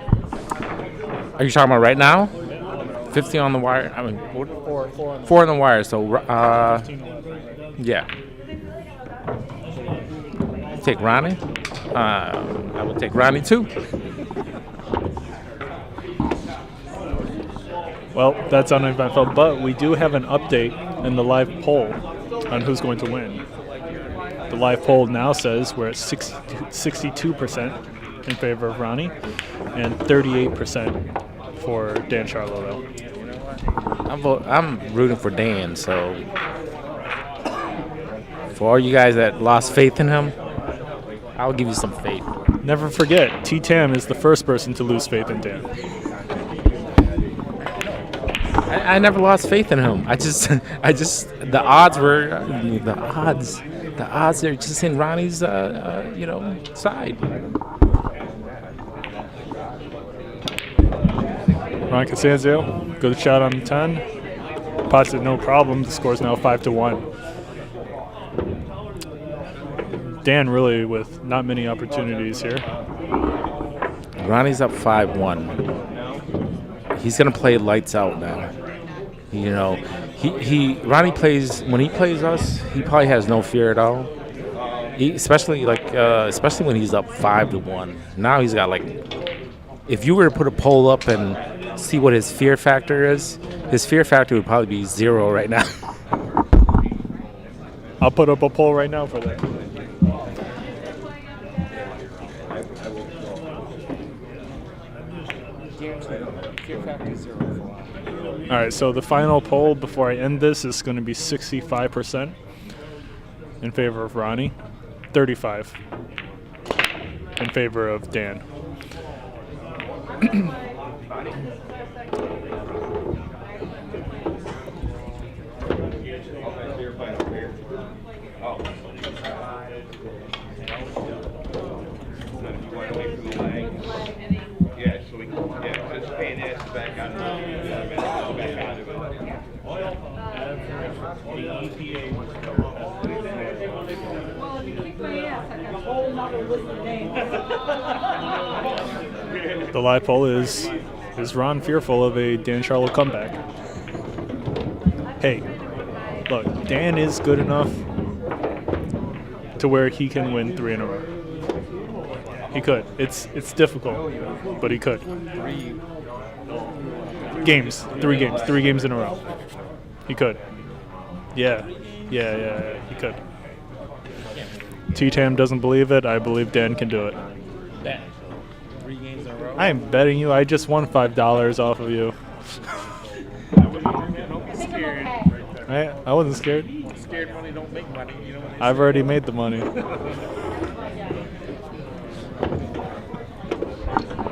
Are you talking about right now? 15 on the wire. I mean, 4 on the wire. So, yeah. Take Ronnie. I would take Ronnie too. Well, that's uneventful, but we do have an update in the live poll on who's going to win. The live poll now says we're at 62% in favor of Ronnie and 38% for Dan Sharlow, though. I'm rooting for Dan, so for all you guys that lost faith in him, I'll give you some faith. Never forget, T-Tam is the first person to lose faith in Dan. I never lost faith in him. The odds are just in Ronnie's, side. Ron CASANZIO, good shot on 10. Pots it no problem. The score's now 5-1. Dan really with not many opportunities here. Ronnie's up 5-1. He's gonna play lights out now. Ronnie plays when he plays us. He probably has no fear at all. Especially when he's up 5-1. Now he's got if you were to put a poll up and see what his fear factor is, his fear factor would probably be 0 right now. I'll put up a poll right now for that. All right, so the final poll before I end this is going to be 65% in favor of Ronnie, 35 in favor of Dan. The live poll is Ron fearful of a Dan Sharlow comeback? Hey, look, Dan is good enough to where he can win 3 in a row. He could. It's difficult, but he could. 3 games in a row. He could. Yeah, he could. T-Tam doesn't believe it. I believe Dan can do it. 3 games in a row. I am betting you. I just won $5 off of you. I wasn't scared. Scared money don't make money. You know what they I've already made the money.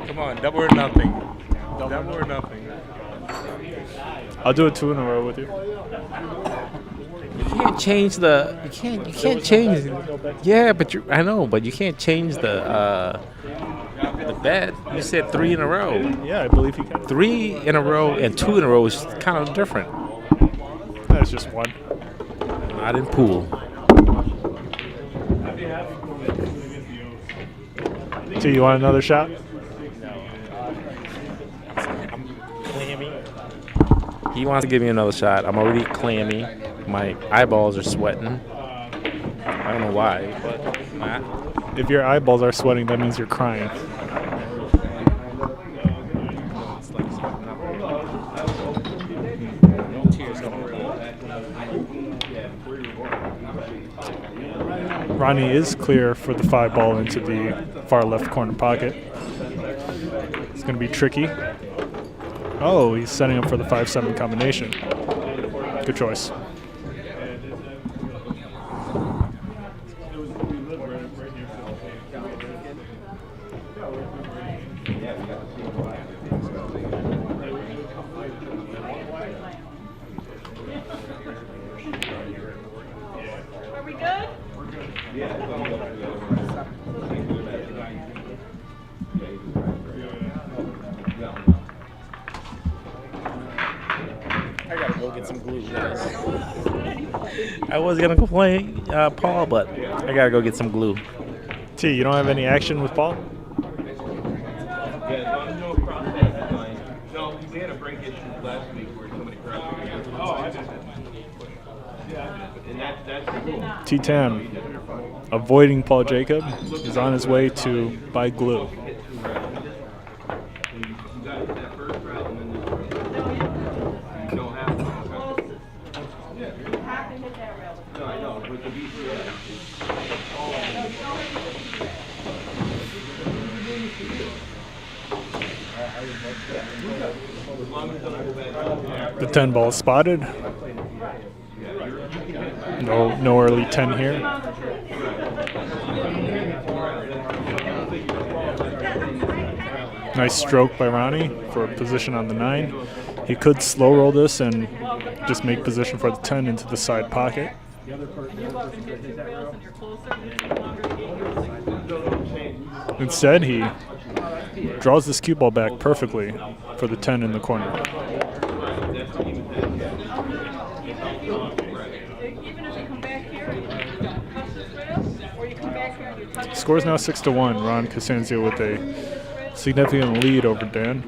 Come on, double or nothing. Double or nothing. I'll do it 2 in a row with you. You can't change the. You can't change. Yeah, but I know, but you can't change the bet. You said 3 in a row. Yeah, I believe you can. 3 in a row and 2 in a row is kind of different. That's just 1. Not in pool. T, you want another shot? I'm clammy. He wants to give me another shot. I'm already clammy. My eyeballs are sweating. I don't know why, but If your eyeballs are sweating, that means you're crying. No tears coming. Ronnie is clear for the 5 ball into the far left corner pocket. It's going to be tricky. Oh, he's setting up for the 5-7 combination. Good choice. I was gonna complain, Paul, but I gotta go get some glue. T, you don't have any action with Paul? No, we had a break issue last week where somebody crashed. Oh, I did. And that's the rule. T-Tam, avoiding Paul Jacob, is on his way to buy glue. The 10 ball spotted. No early 10 here. Nice stroke by Ronnie for a position on the 9. He could slow roll this and just make position for the 10 into the side pocket. Instead, he draws this cue ball back perfectly for the 10 in the corner. Score is now 6-1. Ron CASANZIO with a significant lead over Dan.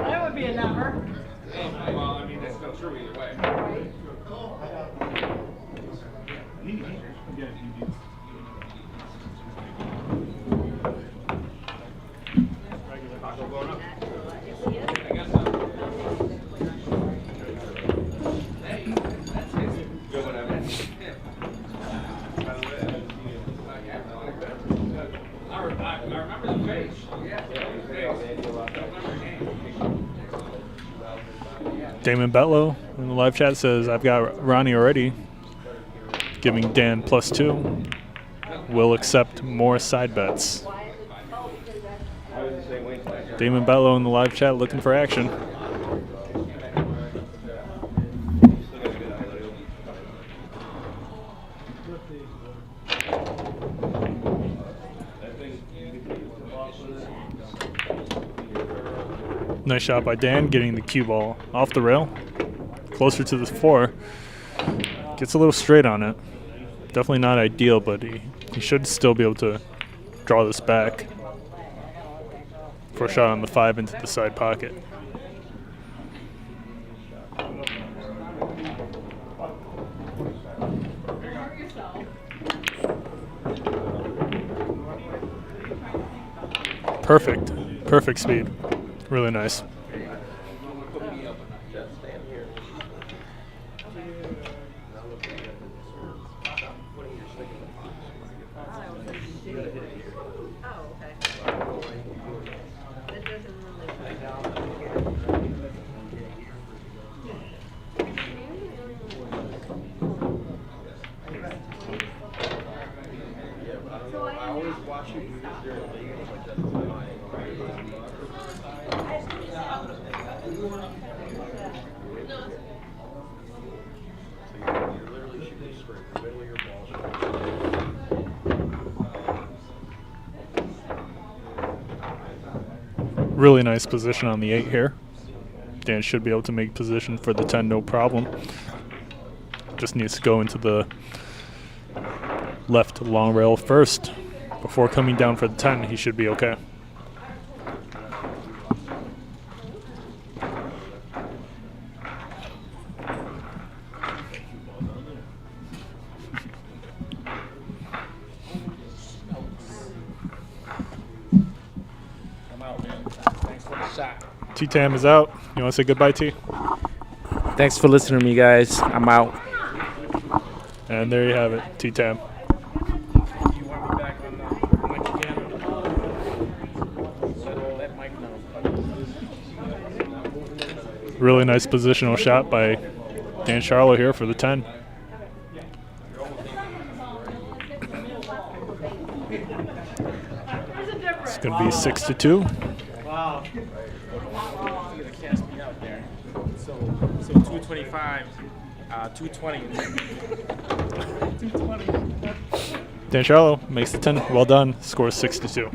That would be a number. Well, I mean, that's not true either way. Damon Betlow in the live chat says, I've got Ronnie already, giving Dan +2. Will accept more side bets. Damon Betlow in the live chat looking for action. Nice shot by Dan, getting the cue ball off the rail, closer to the 4. Gets a little straight on it. Definitely not ideal, but he should still be able to draw this back for a shot on the 5 into the side pocket. Perfect speed. Really nice. Oh, okay. It doesn't really. I always watch you do this during the league. Like that's so you're literally shooting straight the middle of your ball. Really nice position on the 8 here. Dan should be able to make position for the 10, no problem. Just needs to go into the left long rail first. Before coming down for the 10, he should be okay. I'm out, man. Thanks for the shot. T-Tam is out. You want to say goodbye, T? Thanks for listening to me, guys. I'm out. And there you have it, T-Tam. You want me back on the mic again? Let Mike know. Really nice positional shot by Dan Sharlow here for the 10. It's going to be 6-2. Wow. He's gonna cast me out there. So 225, 220. 220. Dan Sharlow makes the 10. Well done. Scores 6-2.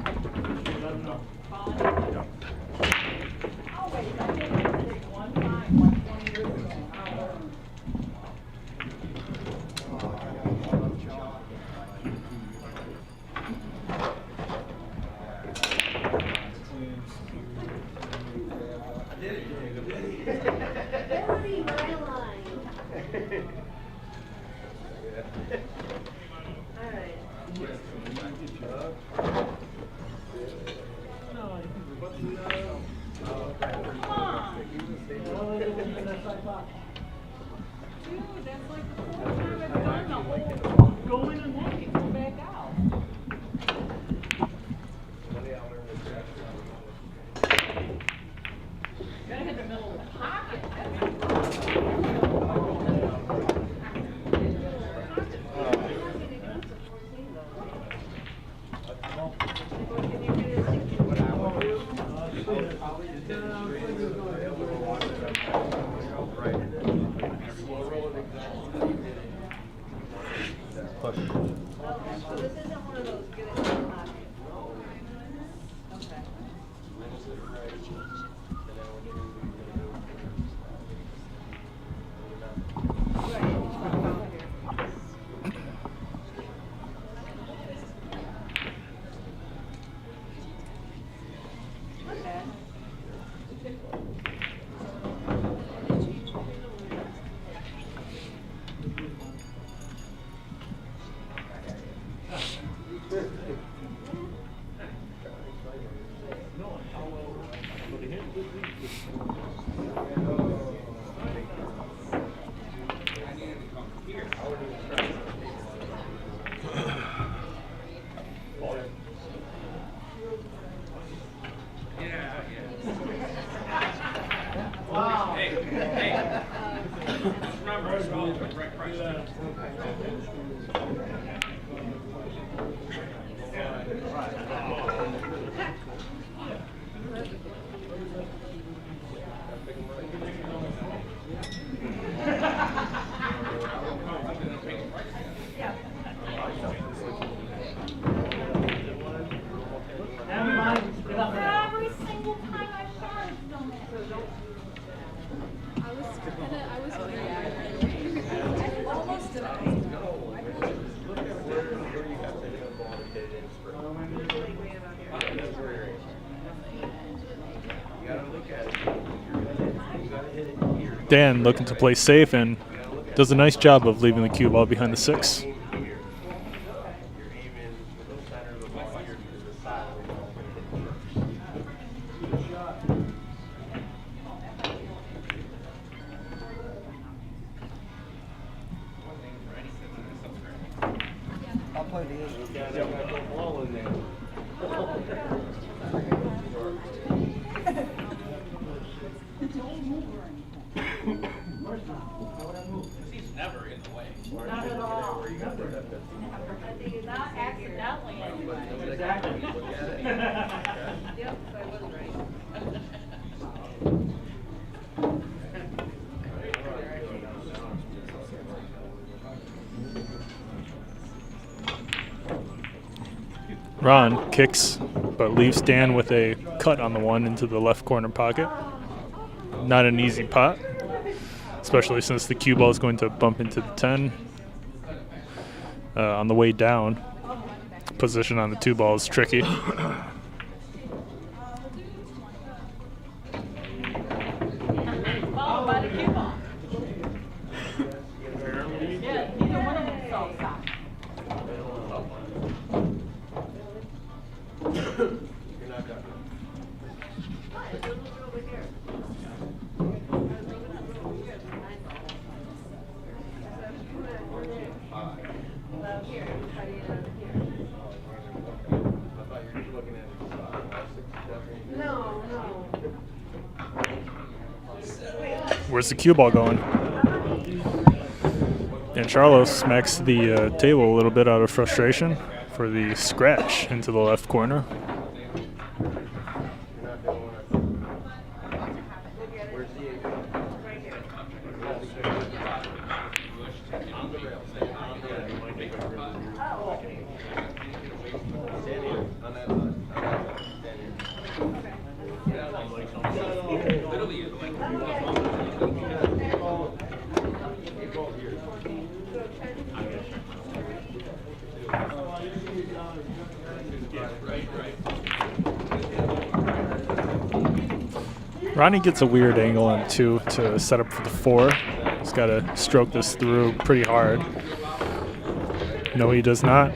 Dan looking to play safe and does a nice job of leaving the cue ball behind the 6. Ron kicks, but leaves Dan with a cut on the one into the left corner pocket. Not an easy pot, especially since the cue ball is going to bump into the 10 on the way down. Position on the 2 ball is tricky. Where's the cue ball going? And Sharlow smacks the table a little bit out of frustration for the scratch into the left corner. Ronnie gets a weird angle on 2 to set up for the 4. He's got to stroke this through pretty hard. No, he does not.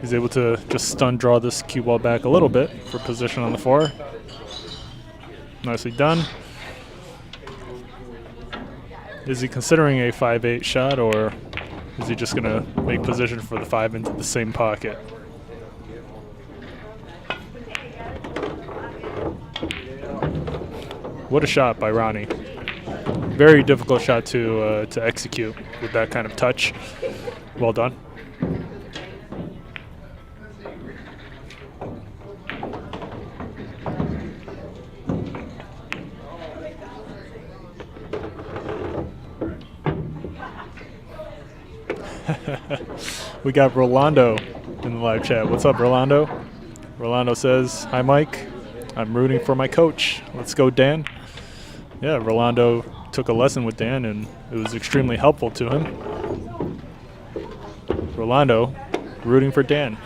He's able to just stun draw this cue ball back a little bit for position on the 4. Nicely done. Is he considering a 5-8 shot, or is he just going to make position for the 5 into the same pocket? What a shot by Ronnie. Very difficult shot to execute with that kind of touch. Well done. We got Rolando in the live chat. What's up, Rolando? Rolando says, "Hi, Mike. I'm rooting for my coach. Let's go, Dan." Yeah, Rolando took a lesson with Dan, and it was extremely helpful to him. Rolando rooting for Dan.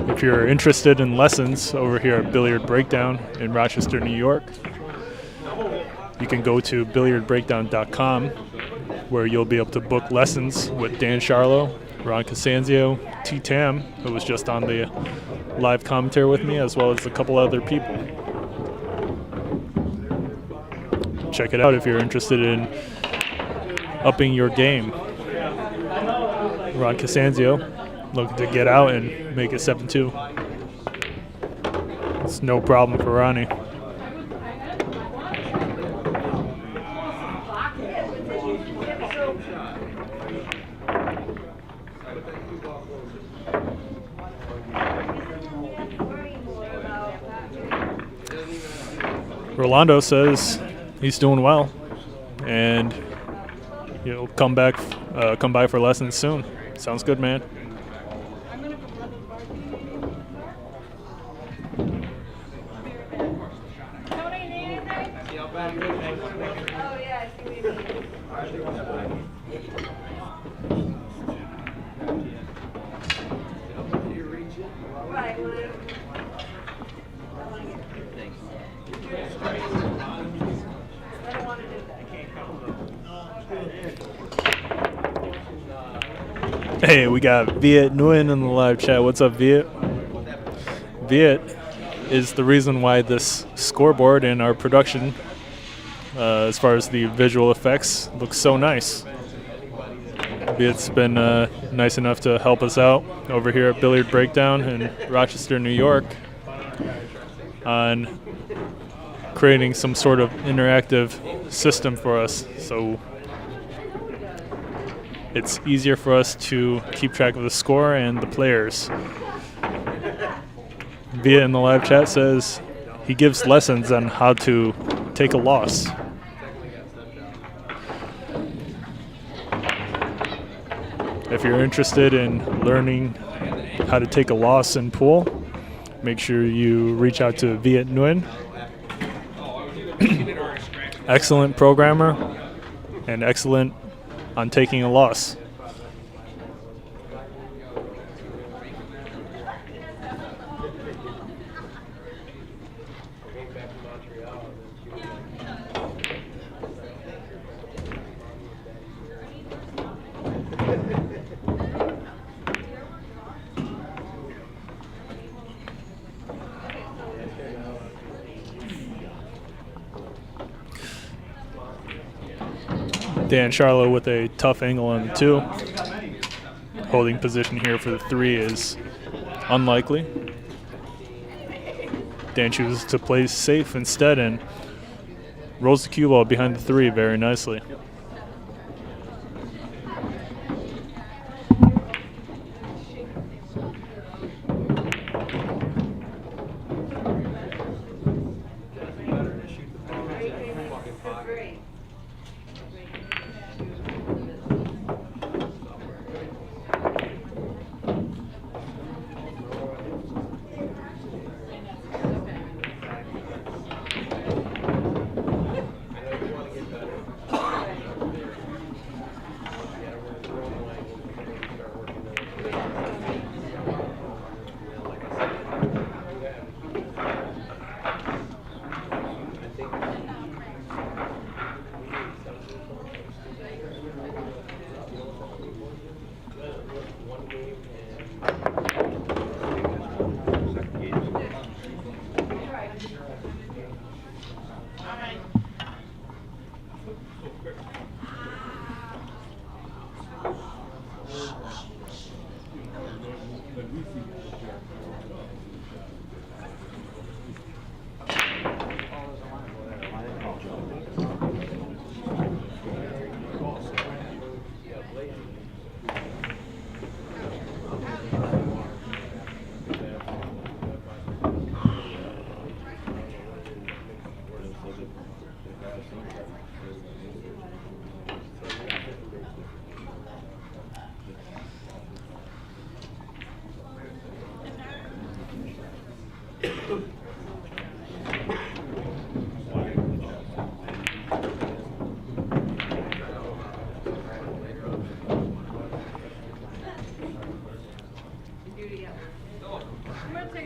If you're interested in lessons over here at Billiard Breakdown in Rochester, New York, you can go to billiardbreakdown.com, where you'll be able to book lessons with Dan Sharlow, Ron CASANZIO, T. Tam, who was just on the live commentary with me, as well as a couple other people. Check it out if you're interested in upping your game. Ron CASANZIO looking to get out and make it 7-2. It's no problem for Ronnie. Rolando says he's doing well, and he'll come by for lessons soon. Sounds good, man. Hey, we got Viet Nguyen in the live chat. What's up, Viet? Viet is the reason why this scoreboard and our production, as far as the visual effects, looks so nice. Viet's been nice enough to help us out over here at Billiard Breakdown in Rochester, New York, on creating some sort of interactive system for us. So it's easier for us to keep track of the score and the players. Via in the live chat says he gives lessons on how to take a loss. If you're interested in learning how to take a loss in pool, make sure you reach out to Viet Nguyen. Excellent programmer and excellent on taking a loss. Dan Sharlow with a tough angle on the 2. Holding position here for the 3 is unlikely. Dan chooses to play safe instead and rolls the cue ball behind the 3 very nicely.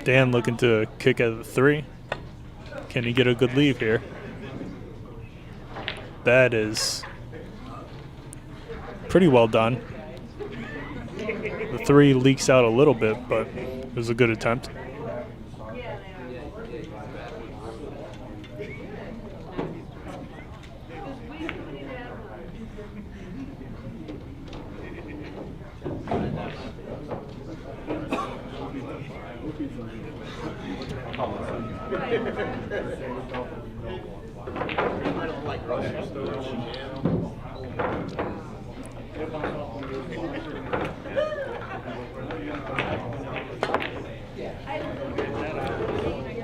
Dan looking to kick at the 3. Can he get a good leave here? That is pretty well done. The 3 leaks out a little bit, but it was a good attempt.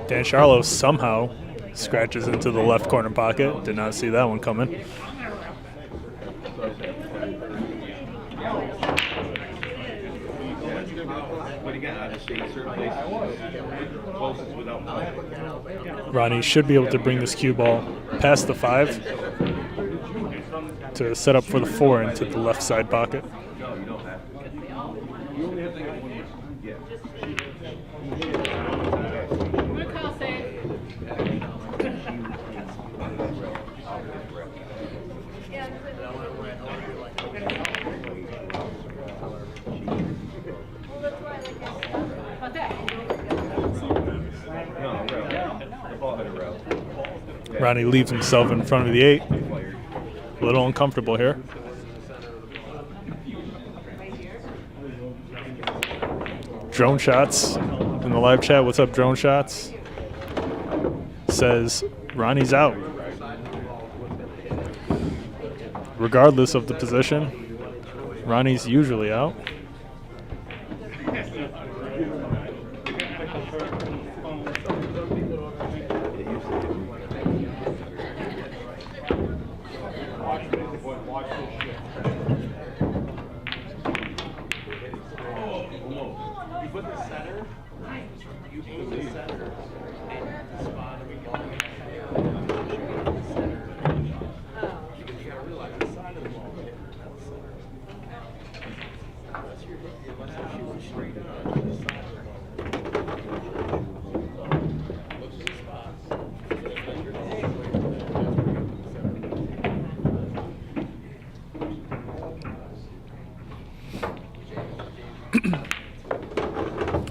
Dan Sharlow somehow scratches into the left corner pocket. Did not see that one coming. Ronnie should be able to bring this cue ball past the 5 to set up for the 4 into the left side pocket. Ronnie leaves himself in front of the 8. A little uncomfortable here. Drone Shots in the live chat. What's up, Drone Shots? Says Ronnie's out. Regardless of the position, Ronnie's usually out.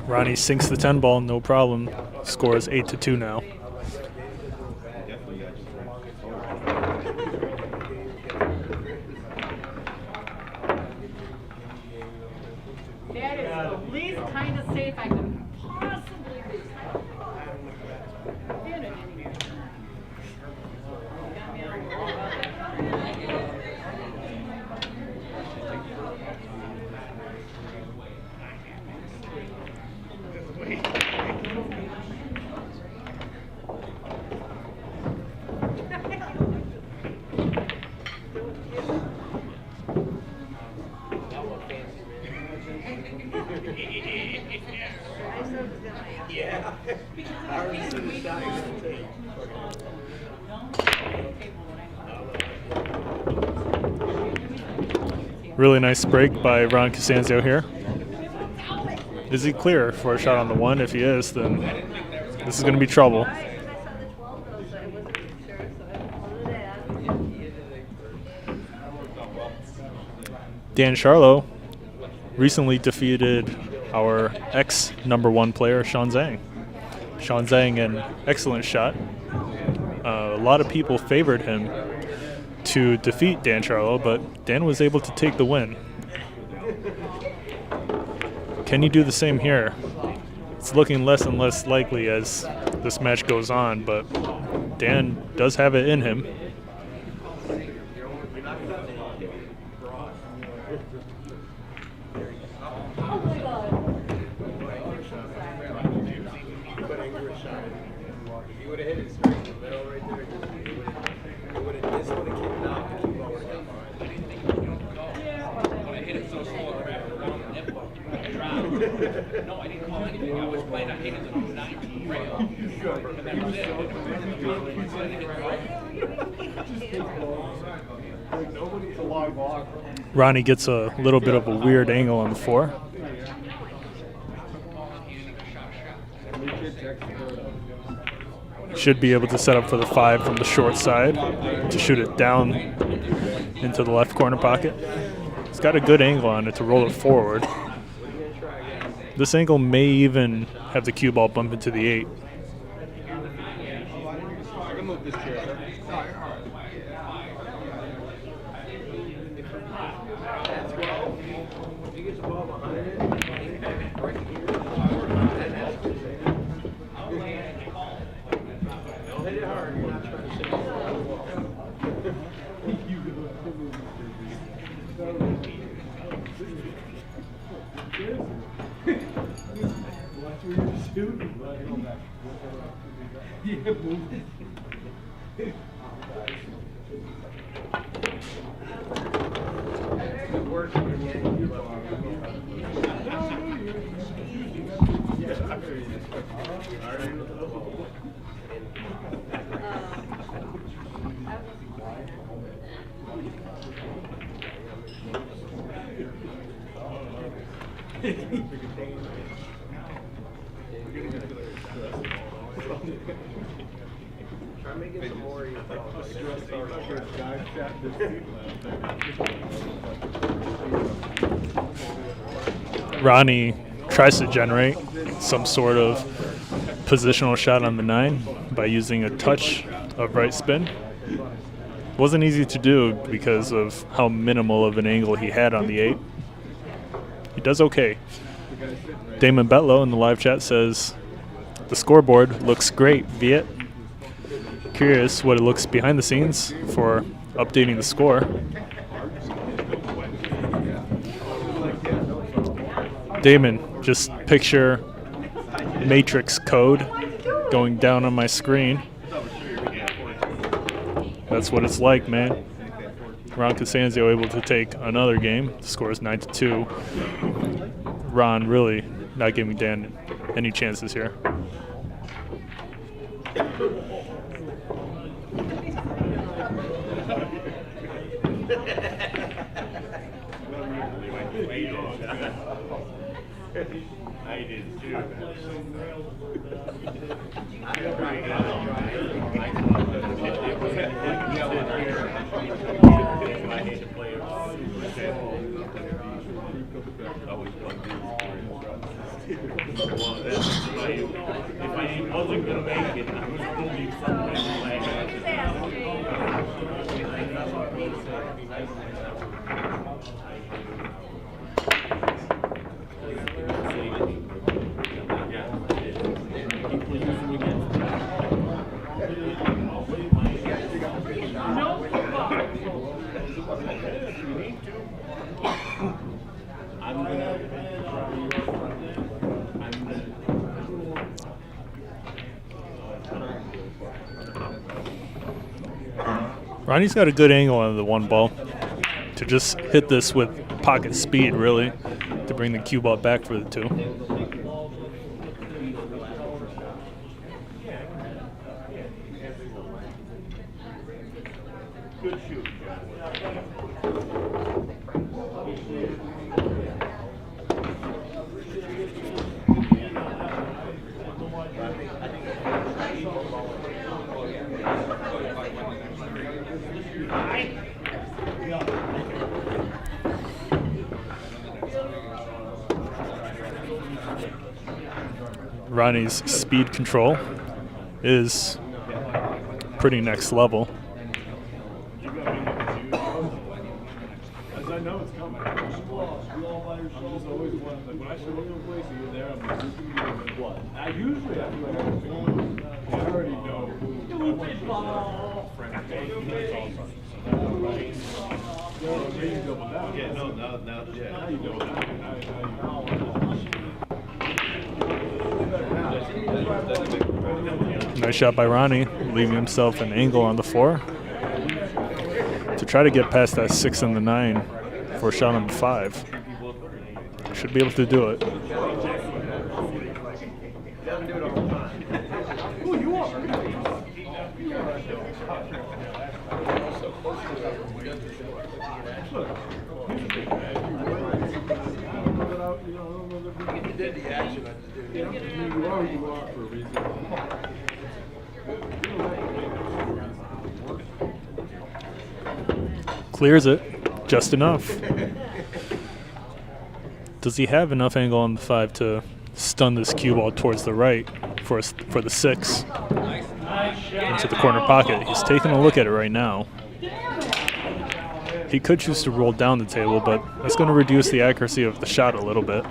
Ronnie sinks the 10 ball, no problem. Scores 8-2 now. That is the least kind of safe I can possibly be. Got me on the wall about that. Really nice break by Ron CASANZIO here. Is he clear for a shot on the 1? If he is, then this is going to be trouble. Dan Sharlow recently defeated our ex-number 1 player, Shaun Zink. Shaun Zink, an excellent shot. A lot of people favored him to defeat Dan Sharlow, but Dan was able to take the win. Can he do the same here? It's looking less and less likely as this match goes on, but Dan does have it in him. No, I didn't call anything. I was playing on Higgins and I was 19 radio. And that was it. Ronnie gets a little bit of a weird angle on the 4. Should be able to set up for the 5 from the short side to shoot it down into the left corner pocket. He's got a good angle on it to roll it forward. This angle may even have the cue ball bump into the 8. Ronnie tries to generate some sort of positional shot on the 9 by using a touch of right spin. Wasn't easy to do because of how minimal of an angle he had on the 8. He does okay. Damon Betlow in the live chat says, the scoreboard looks great, Viet. Curious what it looks behind the scenes for updating the score. Damon, just picture Matrix code going down on my screen. That's what it's like, man. Ron CASANZIO able to take another game. The score is 9-2. Ron really not giving Dan any chances here. I did too. If I wasn't gonna make it, I was gonna be somewhere. Ronnie's got a good angle on the one ball to just hit this with pocket speed, really, to bring the cue ball back for the two. Good shoot. Ronnie's speed control is pretty next level. As I know it's coming. Just always want, like, when I show up to a place and you're there, I'm like, who's gonna give me what? I usually I feel like I'm going, I already know who I want to ball. Yeah, no, now you know Nice shot by Ronnie, leaving himself an angle on the 4 to try to get past that 6 and the 9 for shot number 5. Should be able to do it. Clears it, just enough. Does he have enough angle on the 5 to stun this cue ball towards the right for the 6 into the corner pocket? He's taking a look at it right now. He could choose to roll down the table, but that's going to reduce the accuracy of the shot a little bit.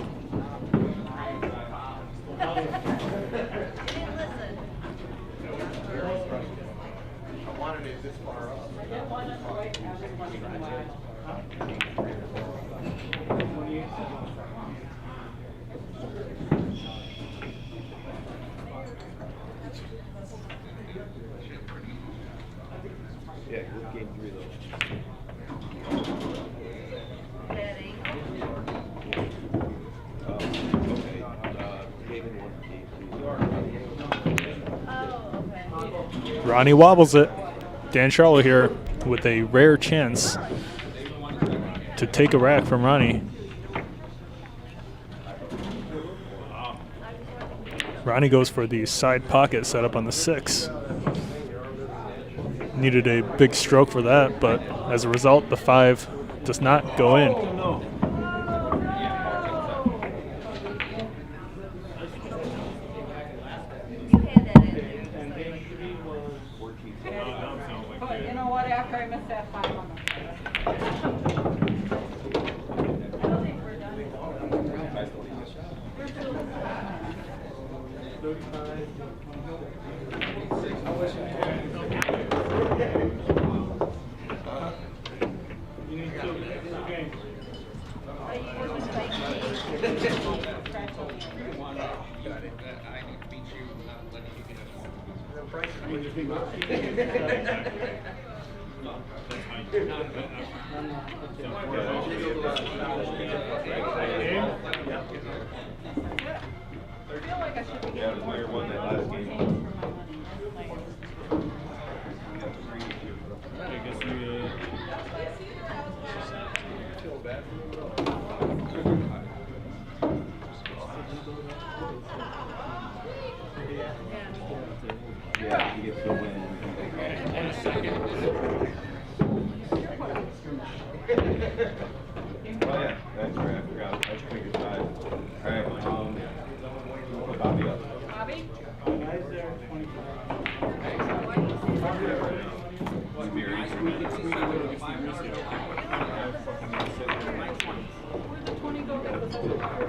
Ronnie wobbles it. Dan Sharlow here with a rare chance to take a rack from Ronnie. Ronnie goes for the side pocket set up on the 6. Needed a big stroke for that, but as a result, the 5 does not go in. You know what, after I missed that 5 on the I don't think we're done. need to beat you, not letting you get Yeah, the player won that last game. I guess we feel bad Yeah, he gets the win. And a second. Oh yeah, that's right. I forgot. I should your side. All right, put Bobby up. Bobby?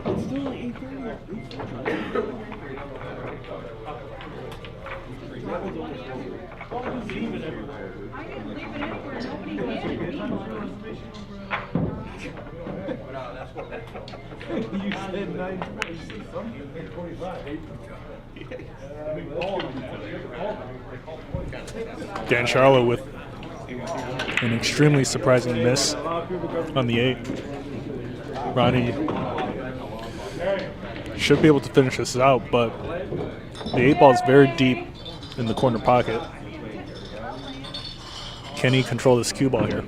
It's still 8:30. I didn't leave it in where nobody handed me money. You said 9:26 something. 8:45. Dan Sharlow with an extremely surprising miss on the 8. Ronnie should be able to finish this out, but the 8 ball is very deep in the corner pocket. Can he control this cue ball here?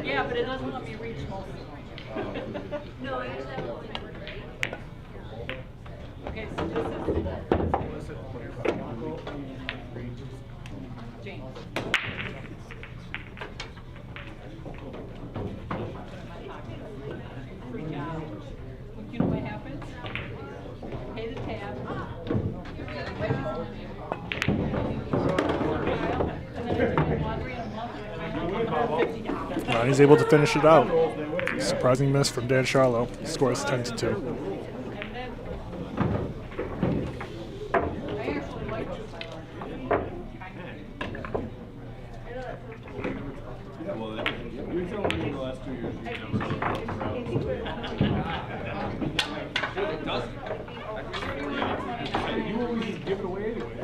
Yeah, but it doesn't let me reach most of them. No, I just have one. Okay, so this is James. Freak out. You know what happens? Pay the tab. And then I do my laundry and $150. Ronnie's able to finish it out. Surprising miss from Dan Sharlow. Scores 10-2. You're telling me in the last 2 years you've never you always just give it away anyway.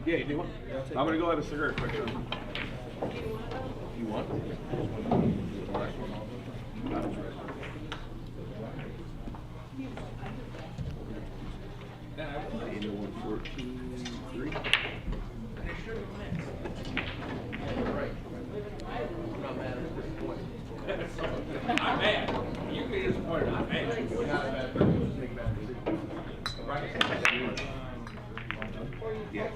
Yeah, you do want? I'm gonna go have a cigarette quick. You want? I'm mad. You can be disappointed. I'm mad. Yeah.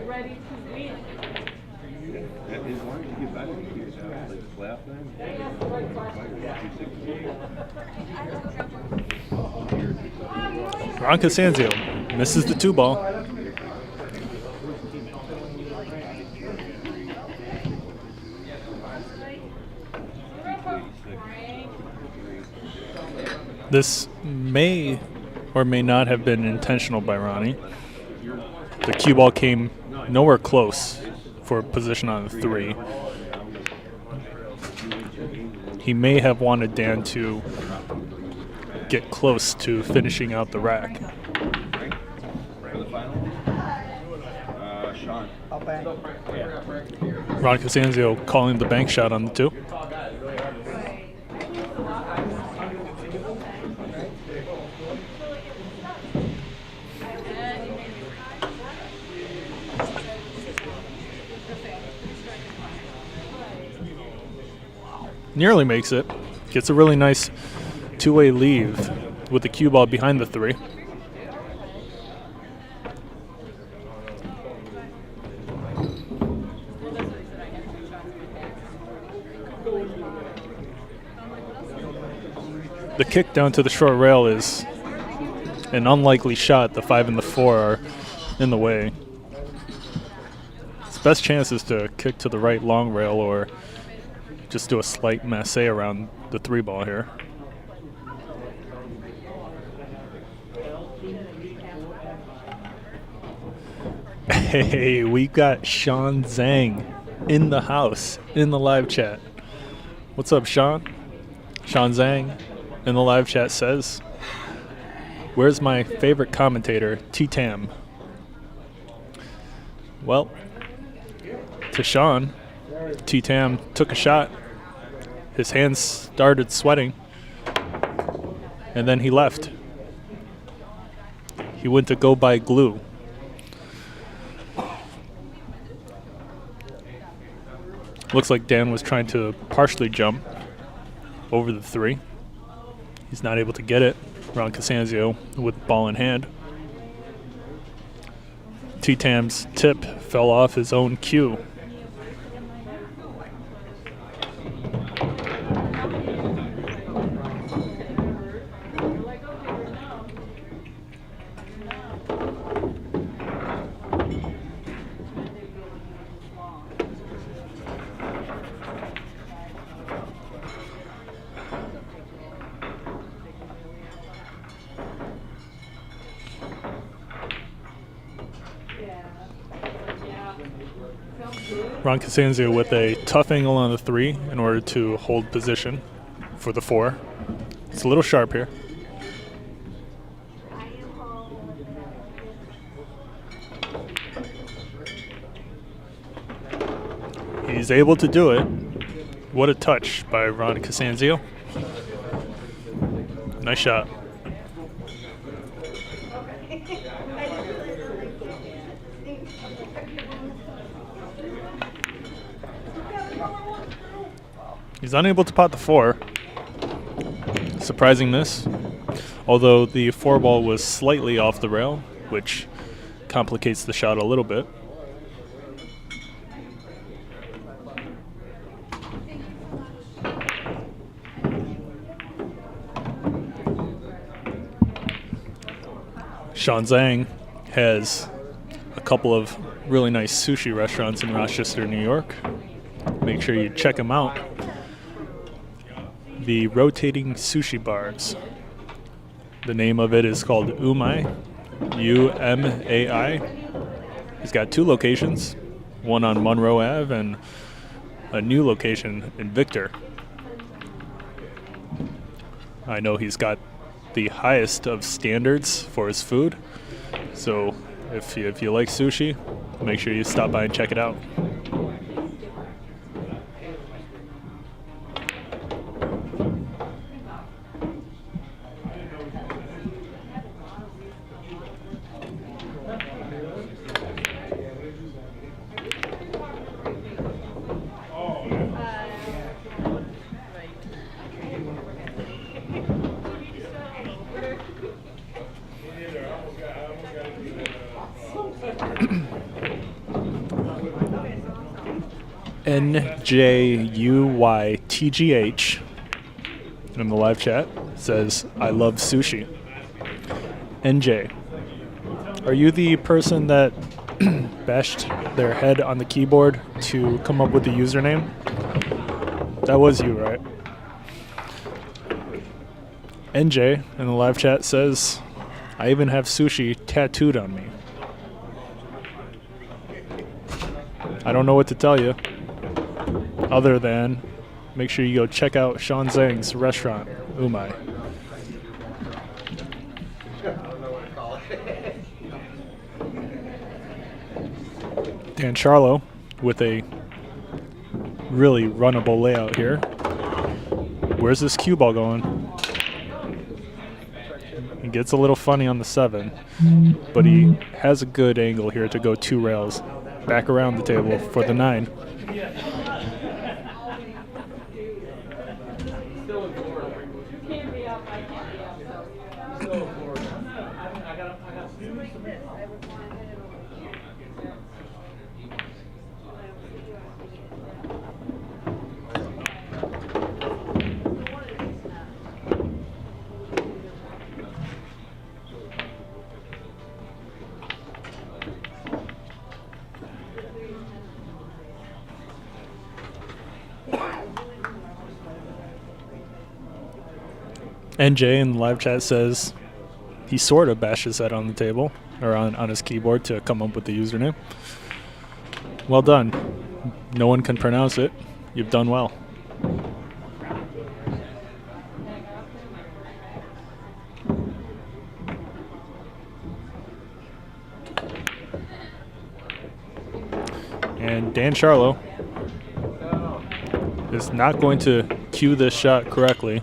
Ready to win. As long as you get back to yourself, like last time. Ron CASANZIO misses the 2 ball. This may or may not have been intentional by Ronnie. The cue ball came nowhere close for position on the 3. He may have wanted Dan to get close to finishing out the rack. For the final, Shaun. Ron CASANZIO calling the bank shot on the 2. Nearly makes it. Gets a really nice two-way leave with the cue ball behind the 3. The kick down to the short rail is an unlikely shot. The 5 and the 4 are in the way. His best chance is to kick to the right long rail or just do a slight masse around the 3 ball here. Hey, we got Shaun Zink in the house, in the live chat. What's up, Shaun? Shaun Zink in the live chat says, where's my favorite commentator, T-Tam? Well, to Shaun, T-Tam took a shot. His hands started sweating, and then he left. He went to go buy glue. Looks like Dan was trying to partially jump over the 3. He's not able to get it. Ron CASANZIO with ball in hand. T-Tam's tip fell off his own cue. Ron CASANZIO with a tough angle on the 3 in order to hold position for the 4. It's a little sharp here. He's able to do it. What a touch by Ron CASANZIO. Nice shot. He's unable to pot the 4. Surprising miss. Although the 4 ball was slightly off the rail, which complicates the shot a little bit. Shaun Zink has a couple of really nice sushi restaurants in Rochester, New York. Make sure you check them out. The Rotating Sushi Bars. The name of it is called Umai, U-M-A-I. He's got 2 locations, one on Monroe Ave and a new location in Victor. I know he's got the highest of standards for his food, so if you like sushi, make sure you stop by and check it out. NJUYTGH in the live chat says, I love sushi. NJ, are you the person that bashed their head on the keyboard to come up with the username? That was you, right? NJ in the live chat says, I even have sushi tattooed on me. I don't know what to tell you other than make sure you go check out Shaun Zink's restaurant, Umai. Dan Sharlow with a really runnable layout here. Where's this cue ball going? He gets a little funny on the 7, but he has a good angle here to go 2 rails back around the table for the 9. NJ in the live chat says he sort of bashed his head on the table, or on his keyboard to come up with the username. Well done. No one can pronounce it. You've done well. And Dan Sharlow is not going to cue this shot correctly.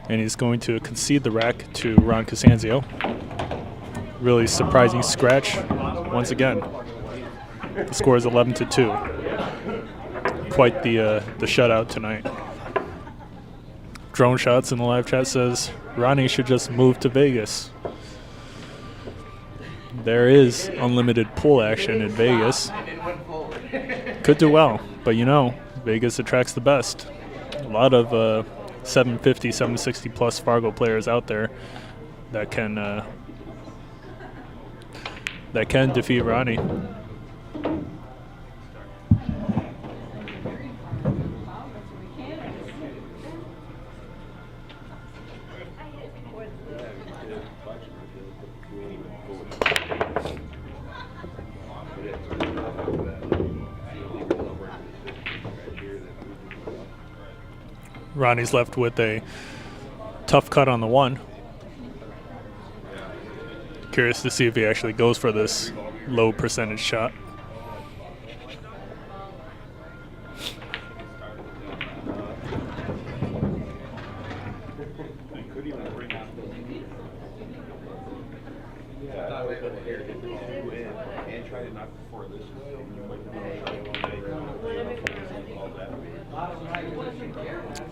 And he's going to concede the rack to Ron CASANZIO. Really surprising scratch once again. The score is 11-2. Quite the shutout tonight. Drone Shots in the live chat says Ronnie should just move to Vegas. There is unlimited pool action in Vegas. Could do well, but you know, Vegas attracts the best. A lot of 750, 760 plus Fargo players out there that can defeat Ronnie. Ronnie's left with a tough cut on the 1. Curious to see if he actually goes for this low percentage shot.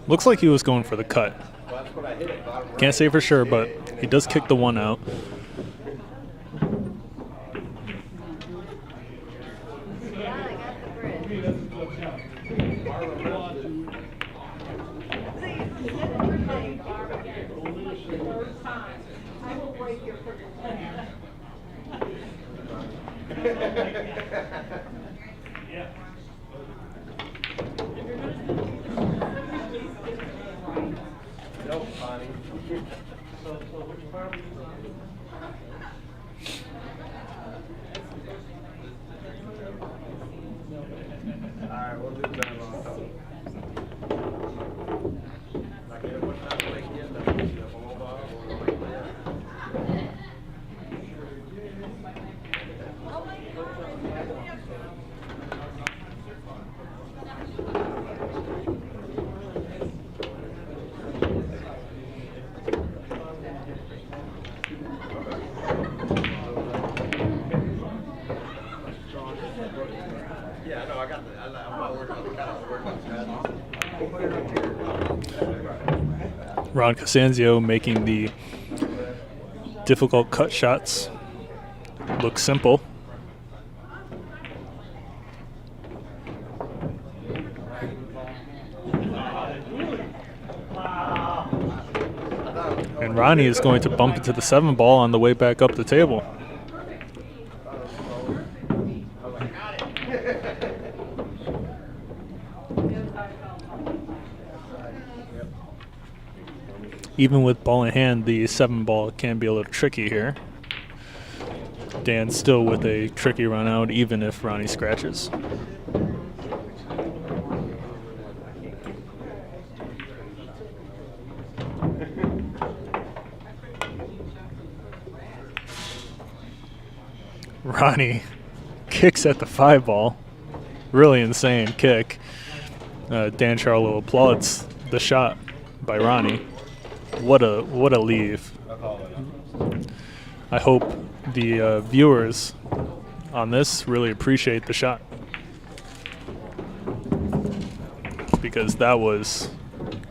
Looks like he was going for the cut. Can't say for sure, but he does kick the 1 out. Ron CASANZIO making the difficult cut shots look simple. And Ronnie is going to bump into the 7 ball on the way back up the table. Even with ball in hand, the 7-ball can be a little tricky here. Dan still with a tricky run out, even if Ronnie scratches. Ronnie kicks at the 5-ball. Really insane kick. Dan Sharlow applauds the shot by Ronnie. What a leave. I hope the viewers on this really appreciate the shot, because that was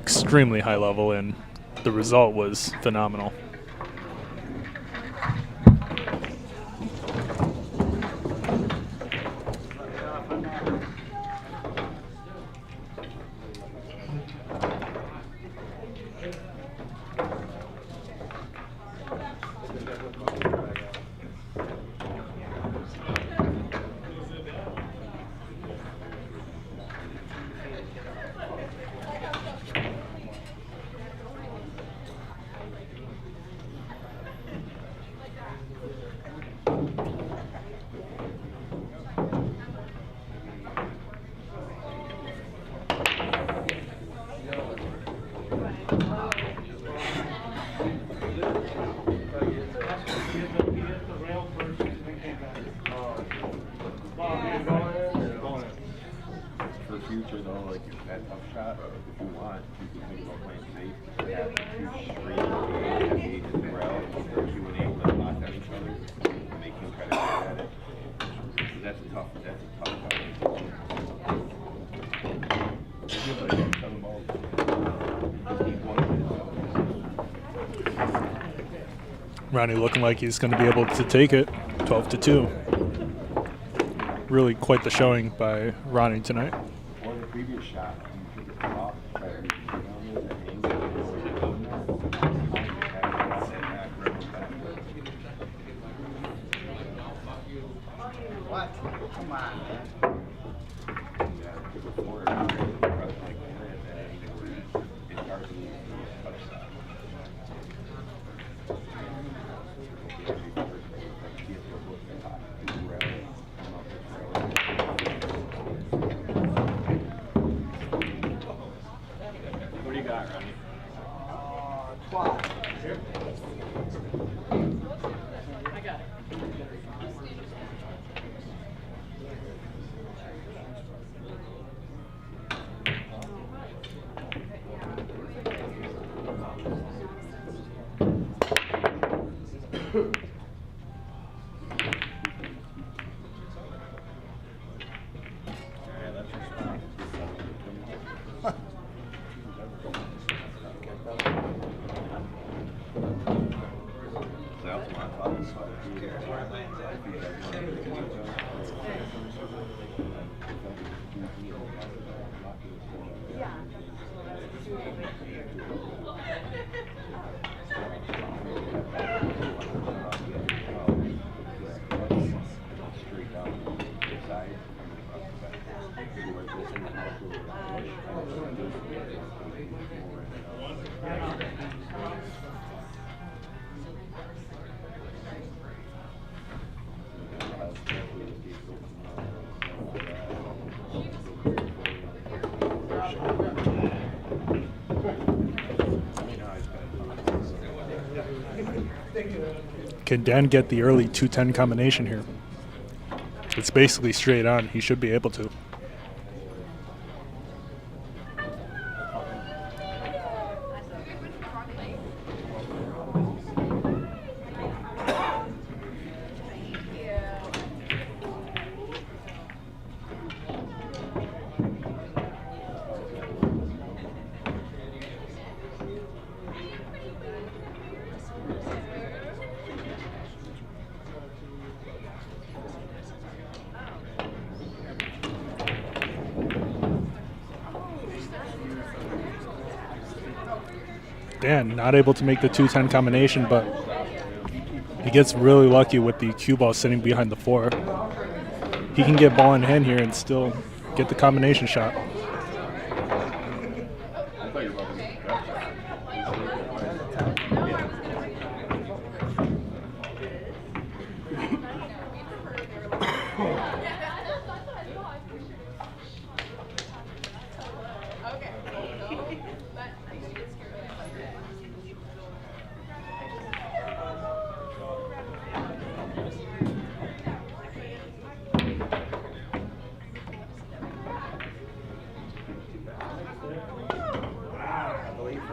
extremely high level and the result was phenomenal. Future though, like that tough shot, if you want, you can think about playing safe, have two straight in the rail, you and able to lock on each other, and they can try to get at it. That's a tough shot. Ronnie looking like he's going to be able to take it, 12-2. Really quite the showing by Ronnie tonight. Or the previous shot, you took it off, What? Come on, man. Can Dan get the early 2-10 combination here? It's basically straight on. He should be able to. Dan not able to make the 2-10 combination, but he gets really lucky with the cue ball sitting behind the 4. He can get ball in hand here and still get the combination shot.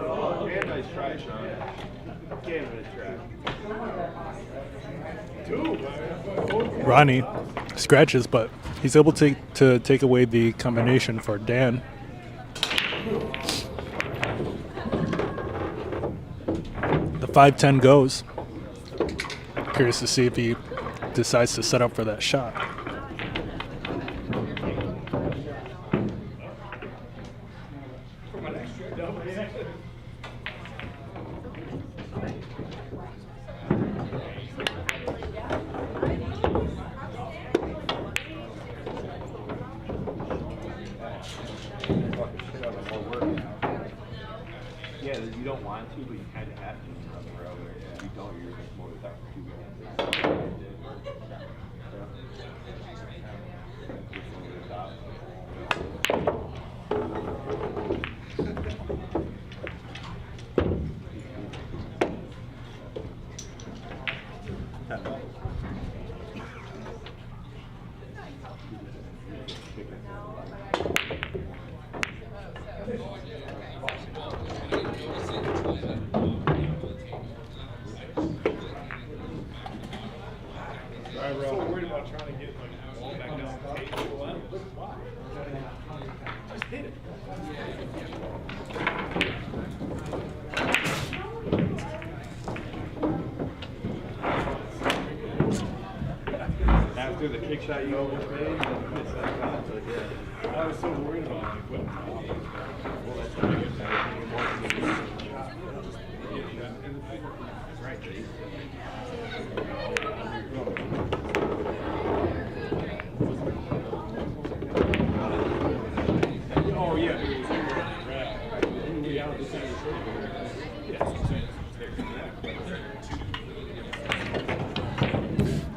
Oh, yeah, nice try, Shaun. Gave it a try. Ronnie scratches, but he's able to take away the combination for Dan. The 5-10 goes. Curious to see if he decides to set up for that shot. Yeah, you don't want to, but you kind of have to. If you don't, you're just more without two games. I'm so worried about trying to get like the ball back down the cage. Why? Just hit it. After the kick shot you almost made, then you missed that shot. So, yeah. I was so worried about it. Well, Well, that's what I guess. That's right, Jake. oh yeah, it was out of the center.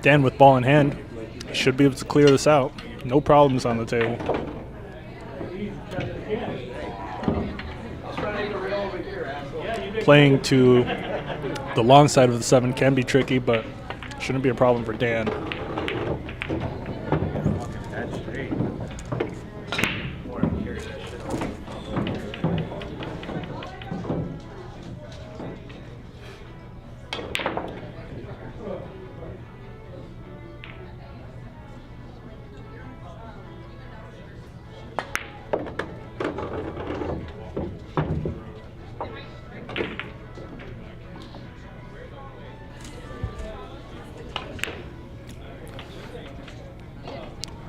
Dan with ball in hand should be able to clear this out. No problems on the table. Playing to the long side of the 7 can be tricky, but shouldn't be a problem for Dan. That's straight.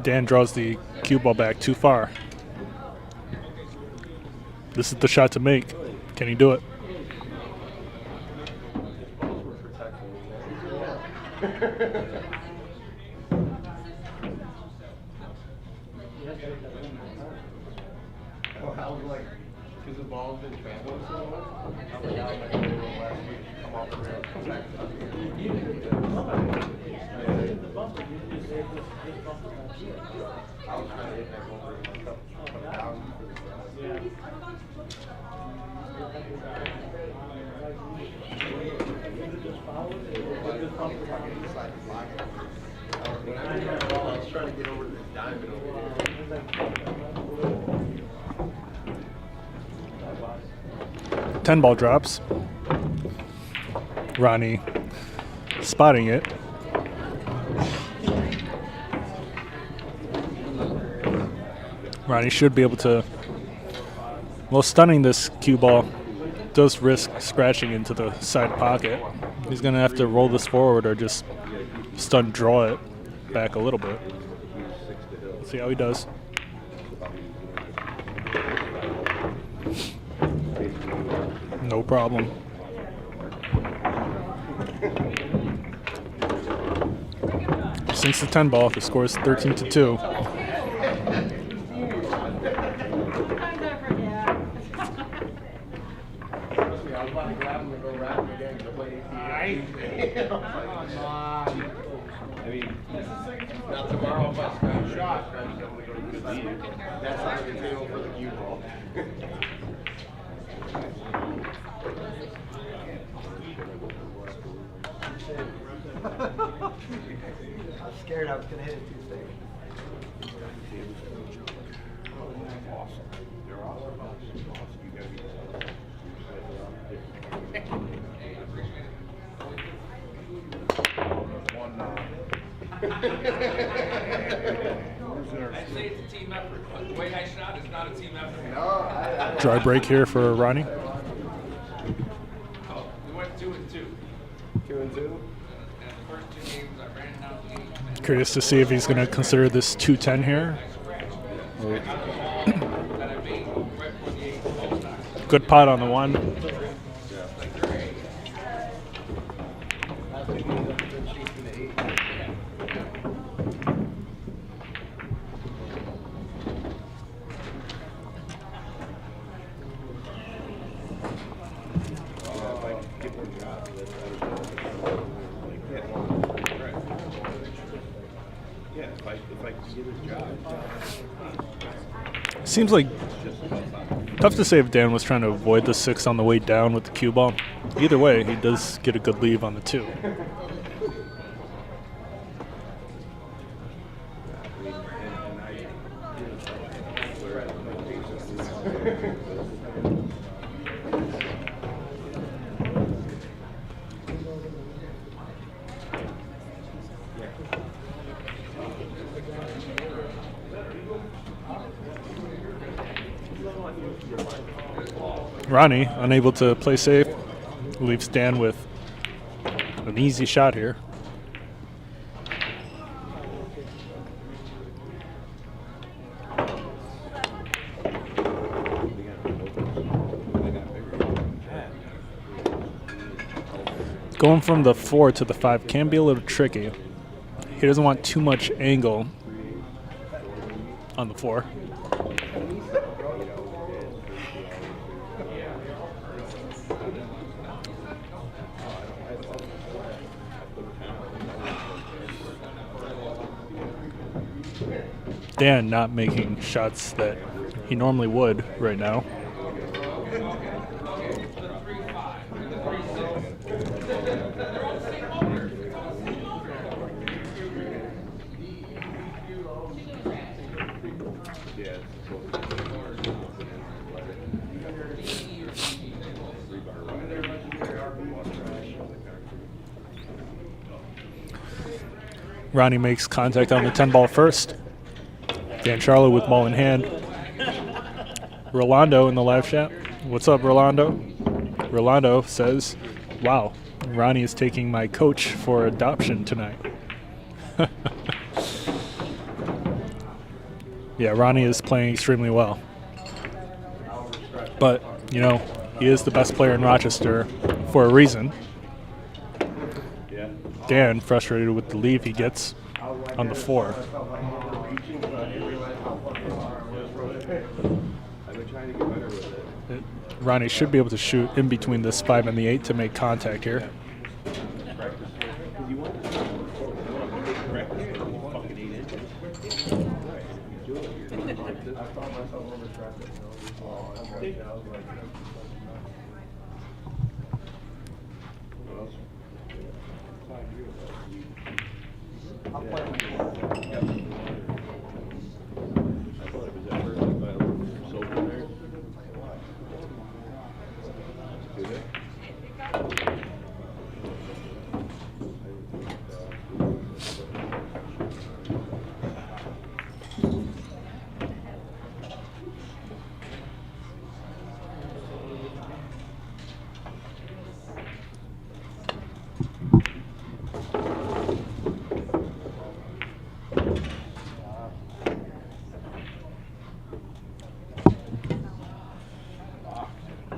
Dan draws the cue ball back too far. This is the shot to make. Can he do it? I was like, because the ball's been traveling so much, I was like, I was like, last week, come off the rail, come back to I was trying to hit that over a couple thousand. I was trying to get over this diamond over here. 10 ball drops. Ronnie spotting it. Ronnie should be able to, well, stunning this cue ball does risk scratching into the side pocket. He's going to have to roll this forward or just stun draw it back a little bit. Let's see how he does. No problem. Since the 10 ball, the score is 13-2. I mean, not tomorrow, but shot. That's not the table for the cue ball. I was scared I was going to hit it too safe. Awesome. They're awesome. I'd say it's a team effort, but the way I shot is not a team effort. Dry break here for Ronnie. Oh, we went 2-2. 2-2. And the first 2 games, I ran down the lead. Curious to see if he's going to consider this 210 here. That I made right before the 8th. Good pot on the one. Seems like tough to say if Dan was trying to avoid the 6 on the way down with the cue ball. Either way, he does get a good leave on the 2. Ronnie, unable to play safe, leaves Dan with an easy shot here. Going from the 4 to the 5 can be a little tricky. He doesn't want too much angle on the 4. Dan not making shots that he normally would right now. Ronnie makes contact on the 10 ball first. Dan Sharlow with ball in hand. Rolando in the live chat. What's up, Rolando? Rolando says, wow, Ronnie is taking my coach for adoption tonight. Yeah, Ronnie is playing extremely well. But, you know, he is the best player in Rochester for a reason. Dan frustrated with the leave he gets on the 4. Ronnie should be able to shoot in between this 5 and the 8 to make contact here.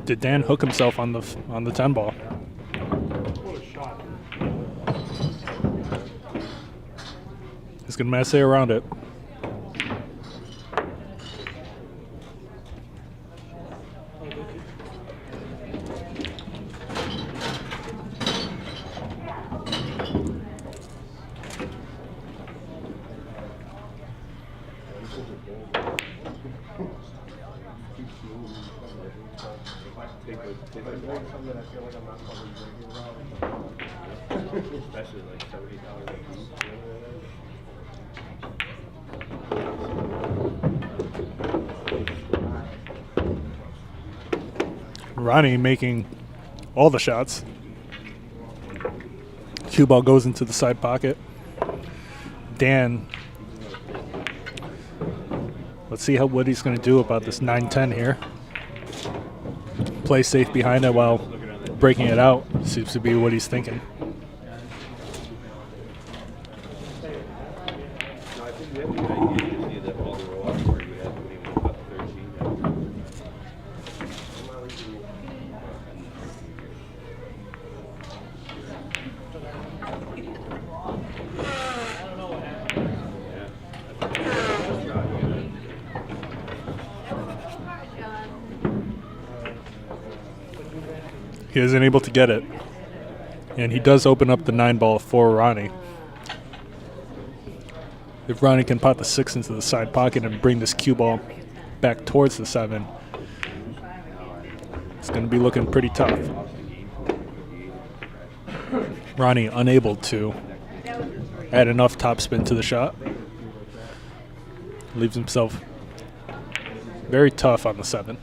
Did Dan hook himself on the 10 ball? He's gonna mess around it. Especially like $70 Ronnie making all the shots. Cue ball goes into the side pocket. Dan. Let's see what he's going to do about this 9-10 here. Play safe behind it while breaking it out seems to be what he's thinking. I think we have the idea to see that all the roll up where you have to be about 13. He isn't able to get it. And he does open up the 9-ball for Ronnie. If Ronnie can pot the 6 into the side pocket and bring this cue ball back towards the 7, it's going to be looking pretty tough. Ronnie unable to add enough topspin to the shot. Leaves himself very tough on the 7.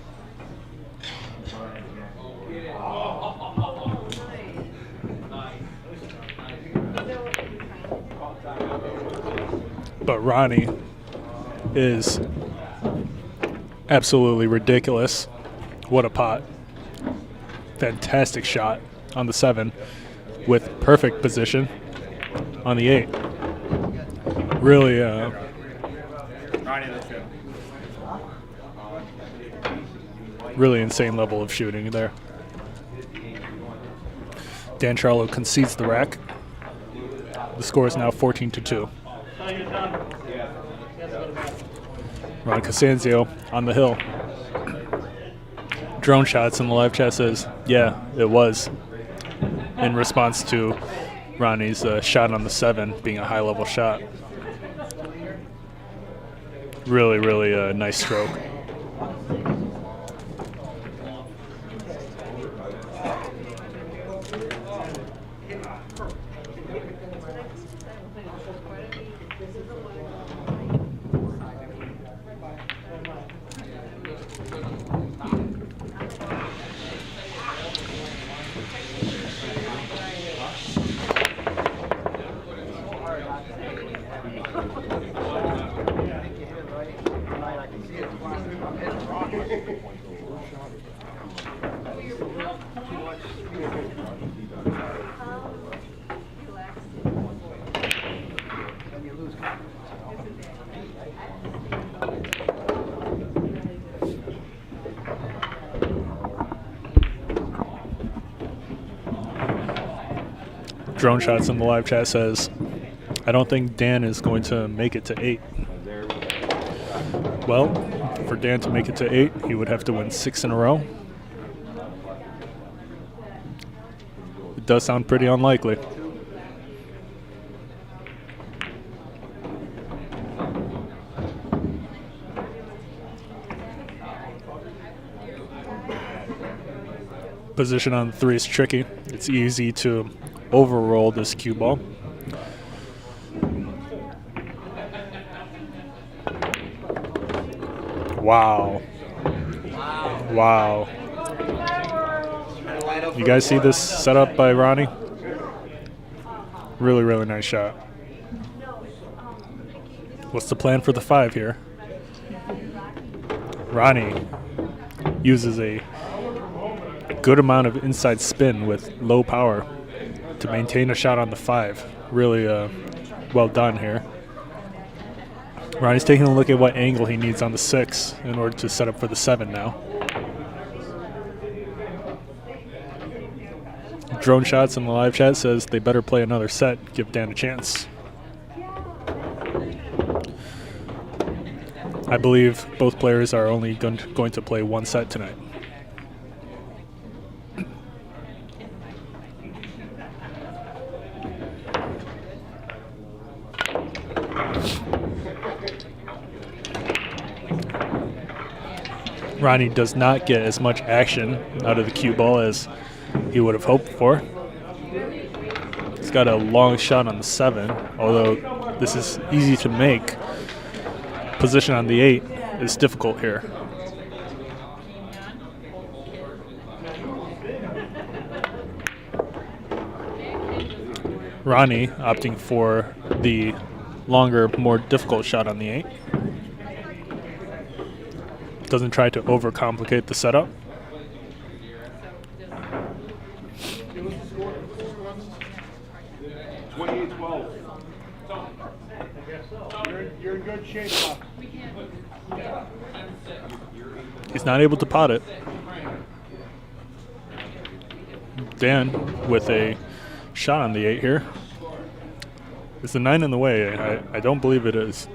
But Ronnie is absolutely ridiculous. What a pot. Fantastic shot on the 7 with perfect position on the 8. Really really insane level of shooting there. Dan Sharlow concedes the rack. The score is now 14-2. Ron CASANZIO on the hill. Drone shots in the live chat says, yeah, it was. In response to Ronnie's shot on the 7 being a high-level shot. Really, really nice stroke. Drone shots in the live chat says, I don't think Dan is going to make it to 8. Well, for Dan to make it to 8, he would have to win 6 in a row. It does sound pretty unlikely. Position on the 3 is tricky. It's easy to overroll this cue ball. Wow. Wow. You guys see this setup by Ronnie? Really, really nice shot. What's the plan for the 5 here? Ronnie uses a good amount of inside spin with low power to maintain a shot on the 5. Really well done here. Ronnie's taking a look at what angle he needs on the 6 in order to set up for the 7 now. Drone shots in the live chat says they better play another set, give Dan a chance. I believe both players are only going to play one set tonight. Ronnie does not get as much action out of the cue ball as he would have hoped for. He's got a long shot on the 7, although this is easy to make. Position on the 8 is difficult here. Ronnie opting for the longer, more difficult shot on the 8. Doesn't try to overcomplicate the setup. 28-12. You're in good shape, Bob. He's not able to pot it. Dan with a shot on the 8 here. Is the 9 in the way? I don't believe it is.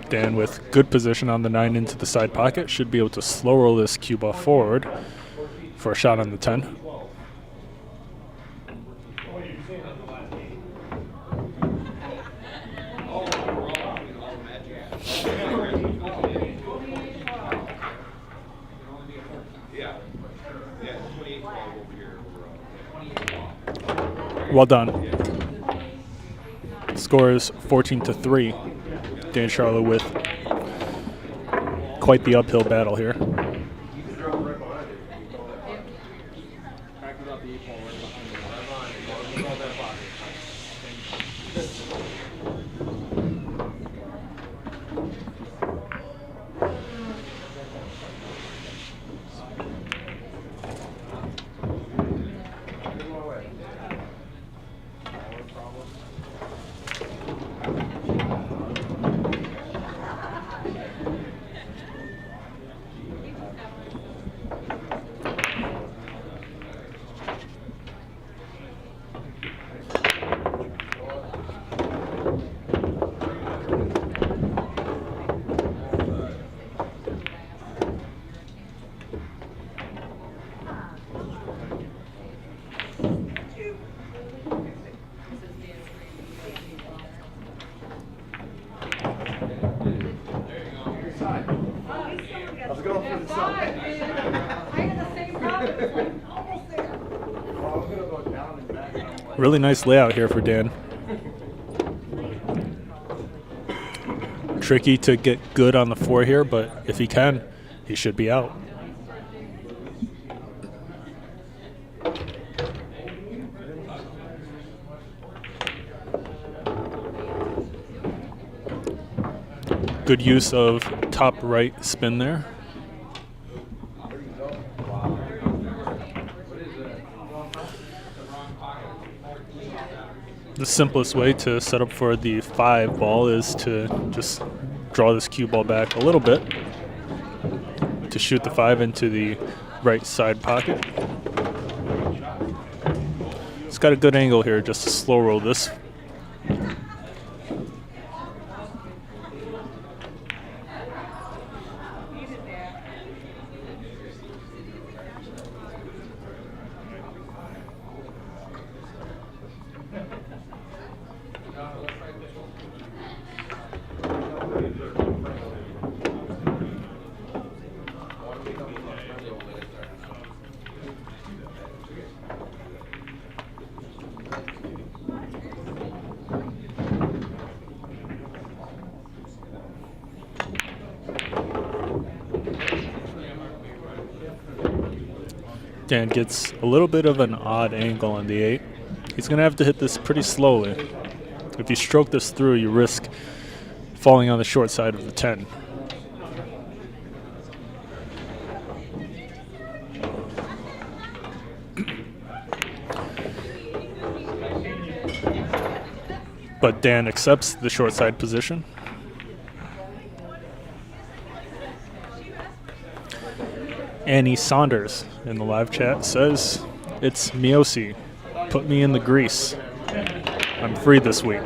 Dan with good position on the 9 into the side pocket. Should be able to slow roll this cue ball forward for a shot on the 10. Well done. Score is 14-3. Dan Sharlow with quite the uphill battle here. Really nice layout here for Dan. Tricky to get good on the 4 here, but if he can, he should be out. Good use of top right spin there. The simplest way to set up for the 5 ball is to just draw this cue ball back a little bit to shoot the 5 into the right side pocket. It's got a good angle here just to slow roll this. Dan gets a little bit of an odd angle on the 8. He's going to have to hit this pretty slowly. If you stroke this through, you risk falling on the short side of the 10. But Dan accepts the short side position. Annie Saunders in the live chat says, "It's Miosi. Put me in the grease. I'm free this week.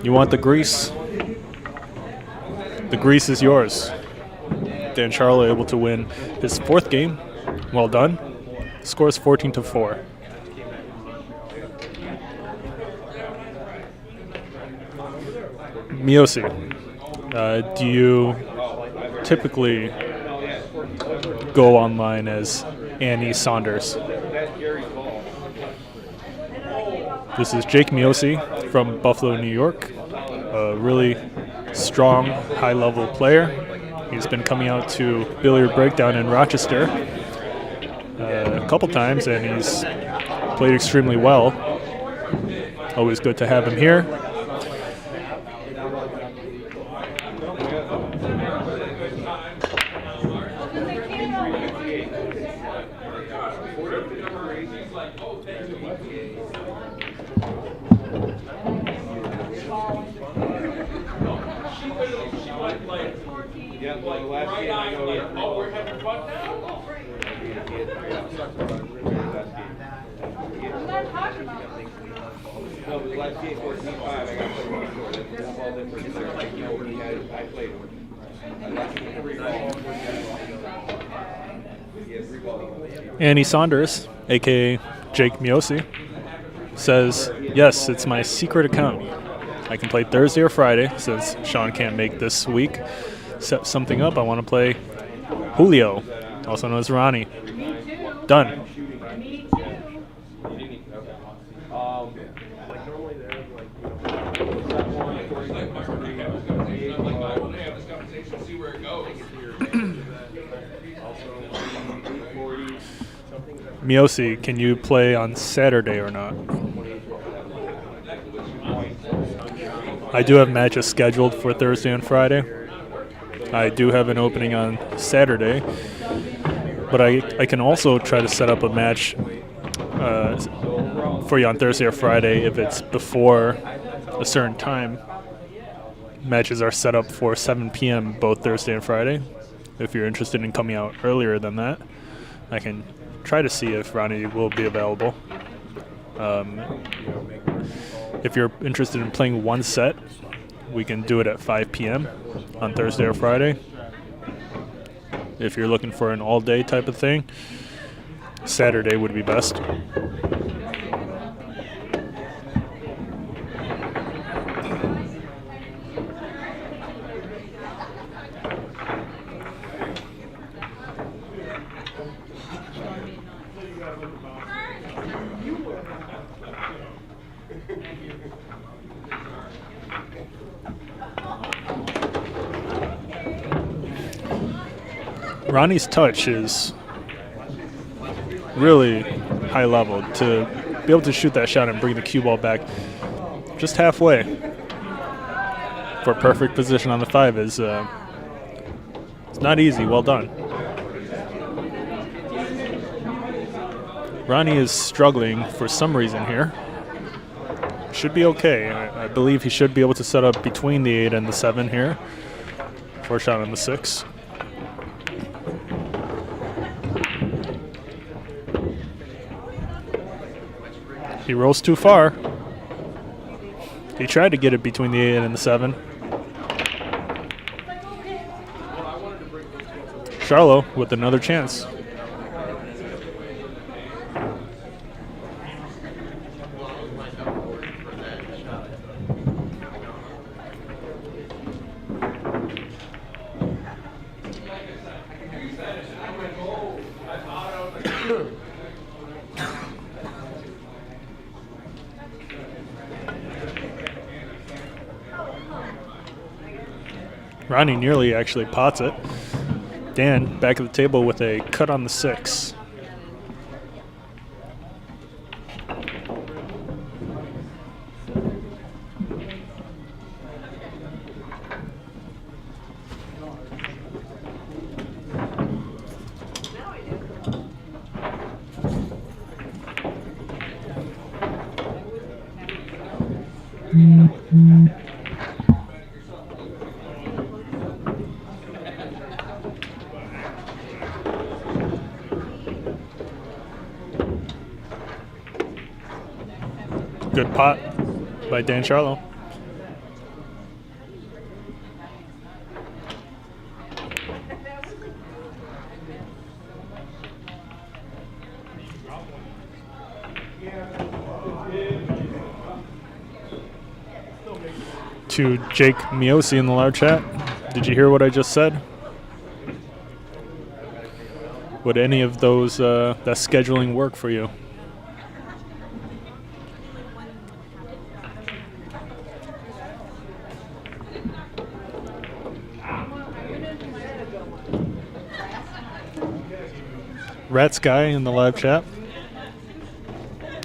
You want the grease? The grease is yours." Dan Sharlow able to win his 4th game. Well done. Score is 14-4. Miosi, do you typically go online as Annie Saunders? This is Jake Miosi from Buffalo, New York. A really strong, high-level player. He's been coming out to Billiard Breakdown in Rochester a couple times, and he's played extremely well. Always good to have him here. Annie Saunders, aka Jake Miosi, says, yes, it's my secret account. I can play Thursday or Friday since Shaun can't make this week. Set something up. I want to play Julio, also known as Ronnie. Done. Miosi, can you play on Saturday or not? I do have matches scheduled for Thursday and Friday. I do have an opening on Saturday, but I can also try to set up a match for you on Thursday or Friday if it's before a certain time. Matches are set up for 7 p.m. both Thursday and Friday. If you're interested in coming out earlier than that, I can try to see if Ronnie will be available. If you're interested in playing one set, we can do it at 5 p.m. on Thursday or Friday. If you're looking for an all-day type of thing, Saturday would be best. Ronnie's touch is really high level. To be able to shoot that shot and bring the cue ball back just halfway for a perfect position on the 5 is it's not easy. Well done. Ronnie is struggling for some reason here. Should be okay. I believe he should be able to set up between the 8 and the 7 here for a shot on the 6. He rolls too far. He tried to get it between the 8 and the 7. Sharlow with another chance. Ronnie nearly actually pots it. Dan back at the table with a cut on the 6. Good pot by Dan Sharlow. To Jake Miosi in the live chat, did you hear what I just said? Would any of those that scheduling work for you? Rats guy in the live chat,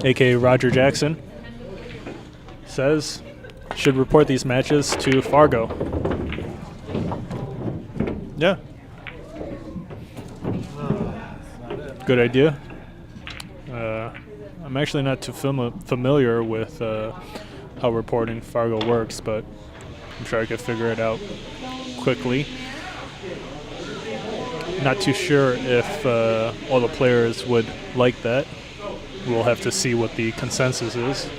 aka Roger Jackson, says should report these matches to Fargo. Yeah. Good idea. I'm actually not too familiar with how reporting Fargo works, but I'm sure I could figure it out quickly. Not too sure if all the players would like that. We'll have to see what the consensus is.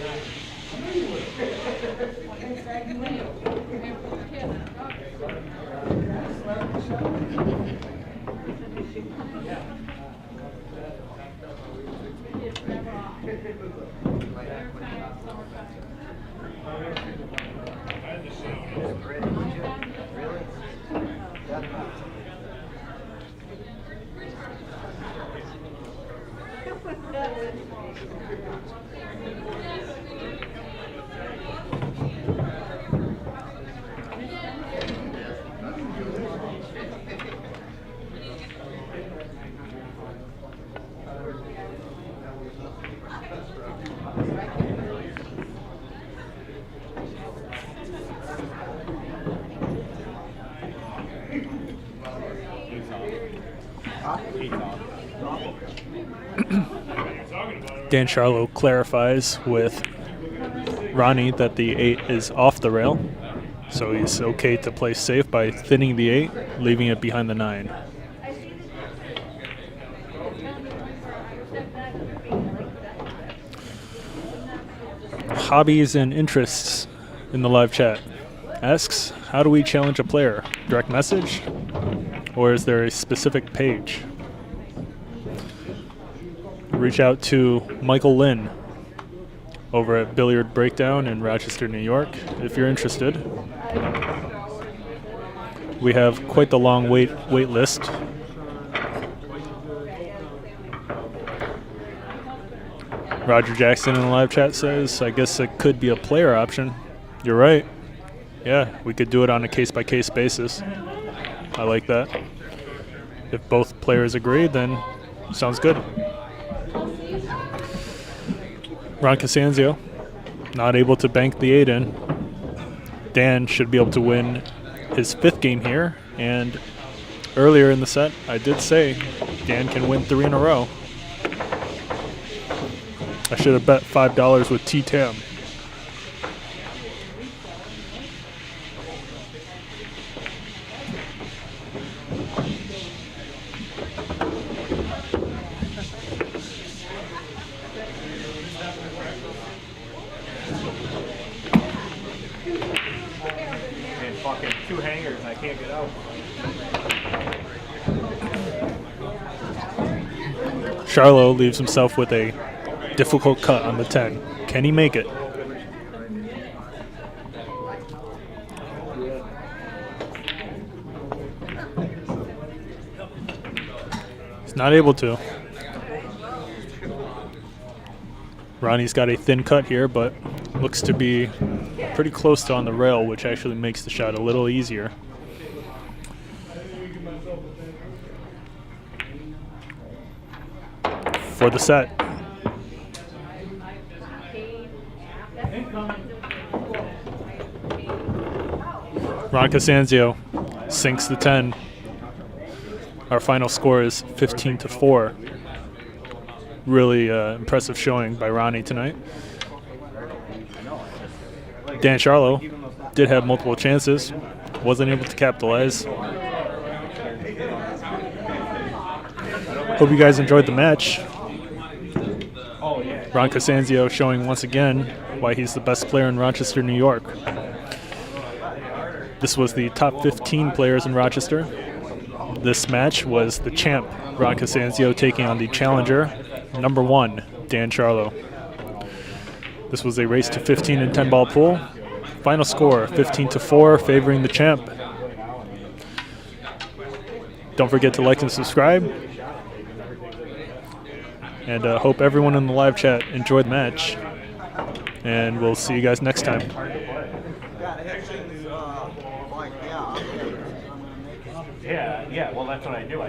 Dan Sharlow clarifies with Ronnie that the 8 is off the rail, so he's okay to play safe by thinning the 8, leaving it behind the 9. Hobbies and interests in the live chat asks, how do we challenge a player? Direct message? Or is there a specific page? Reach out to Michael Lynn over at Billiard Breakdown in Rochester, New York, if you're interested. We have quite the long wait list. Roger Jackson in the live chat says, I guess it could be a player option. You're right. Yeah, we could do it on a case-by-case basis. I like that. If both players agree, then sounds good. Ron CASANZIO, not able to bank the 8 in. Dan should be able to win his 5th game here, and earlier in the set, I did say Dan can win 3 in a row. I should have bet $5 with T-Tam. Fucking 2 hangers and I can't get out. Sharlow leaves himself with a difficult cut on the 10. Can he make it? He's not able to. Ronnie's got a thin cut here, but looks to be pretty close to on the rail, which actually makes the shot a little easier. For the set. Ron CASANZIO sinks the 10. Our final score is 15-4. Really impressive showing by Ronnie tonight. Dan Sharlow did have multiple chances, wasn't able to capitalize. Hope you guys enjoyed the match. Ron CASANZIO showing once again why he's the best player in Rochester, New York. This was the top 15 players in Rochester. This match was the champ, Ron CASANZIO, taking on the challenger, number 1, Dan Sharlow. This was a race to 15 and 10 ball pool. Final score, 15-4, favoring the champ. Don't forget to like and subscribe. And hope everyone in the live chat enjoyed the match. And we'll see you guys next time. Yeah, well, that's what I do.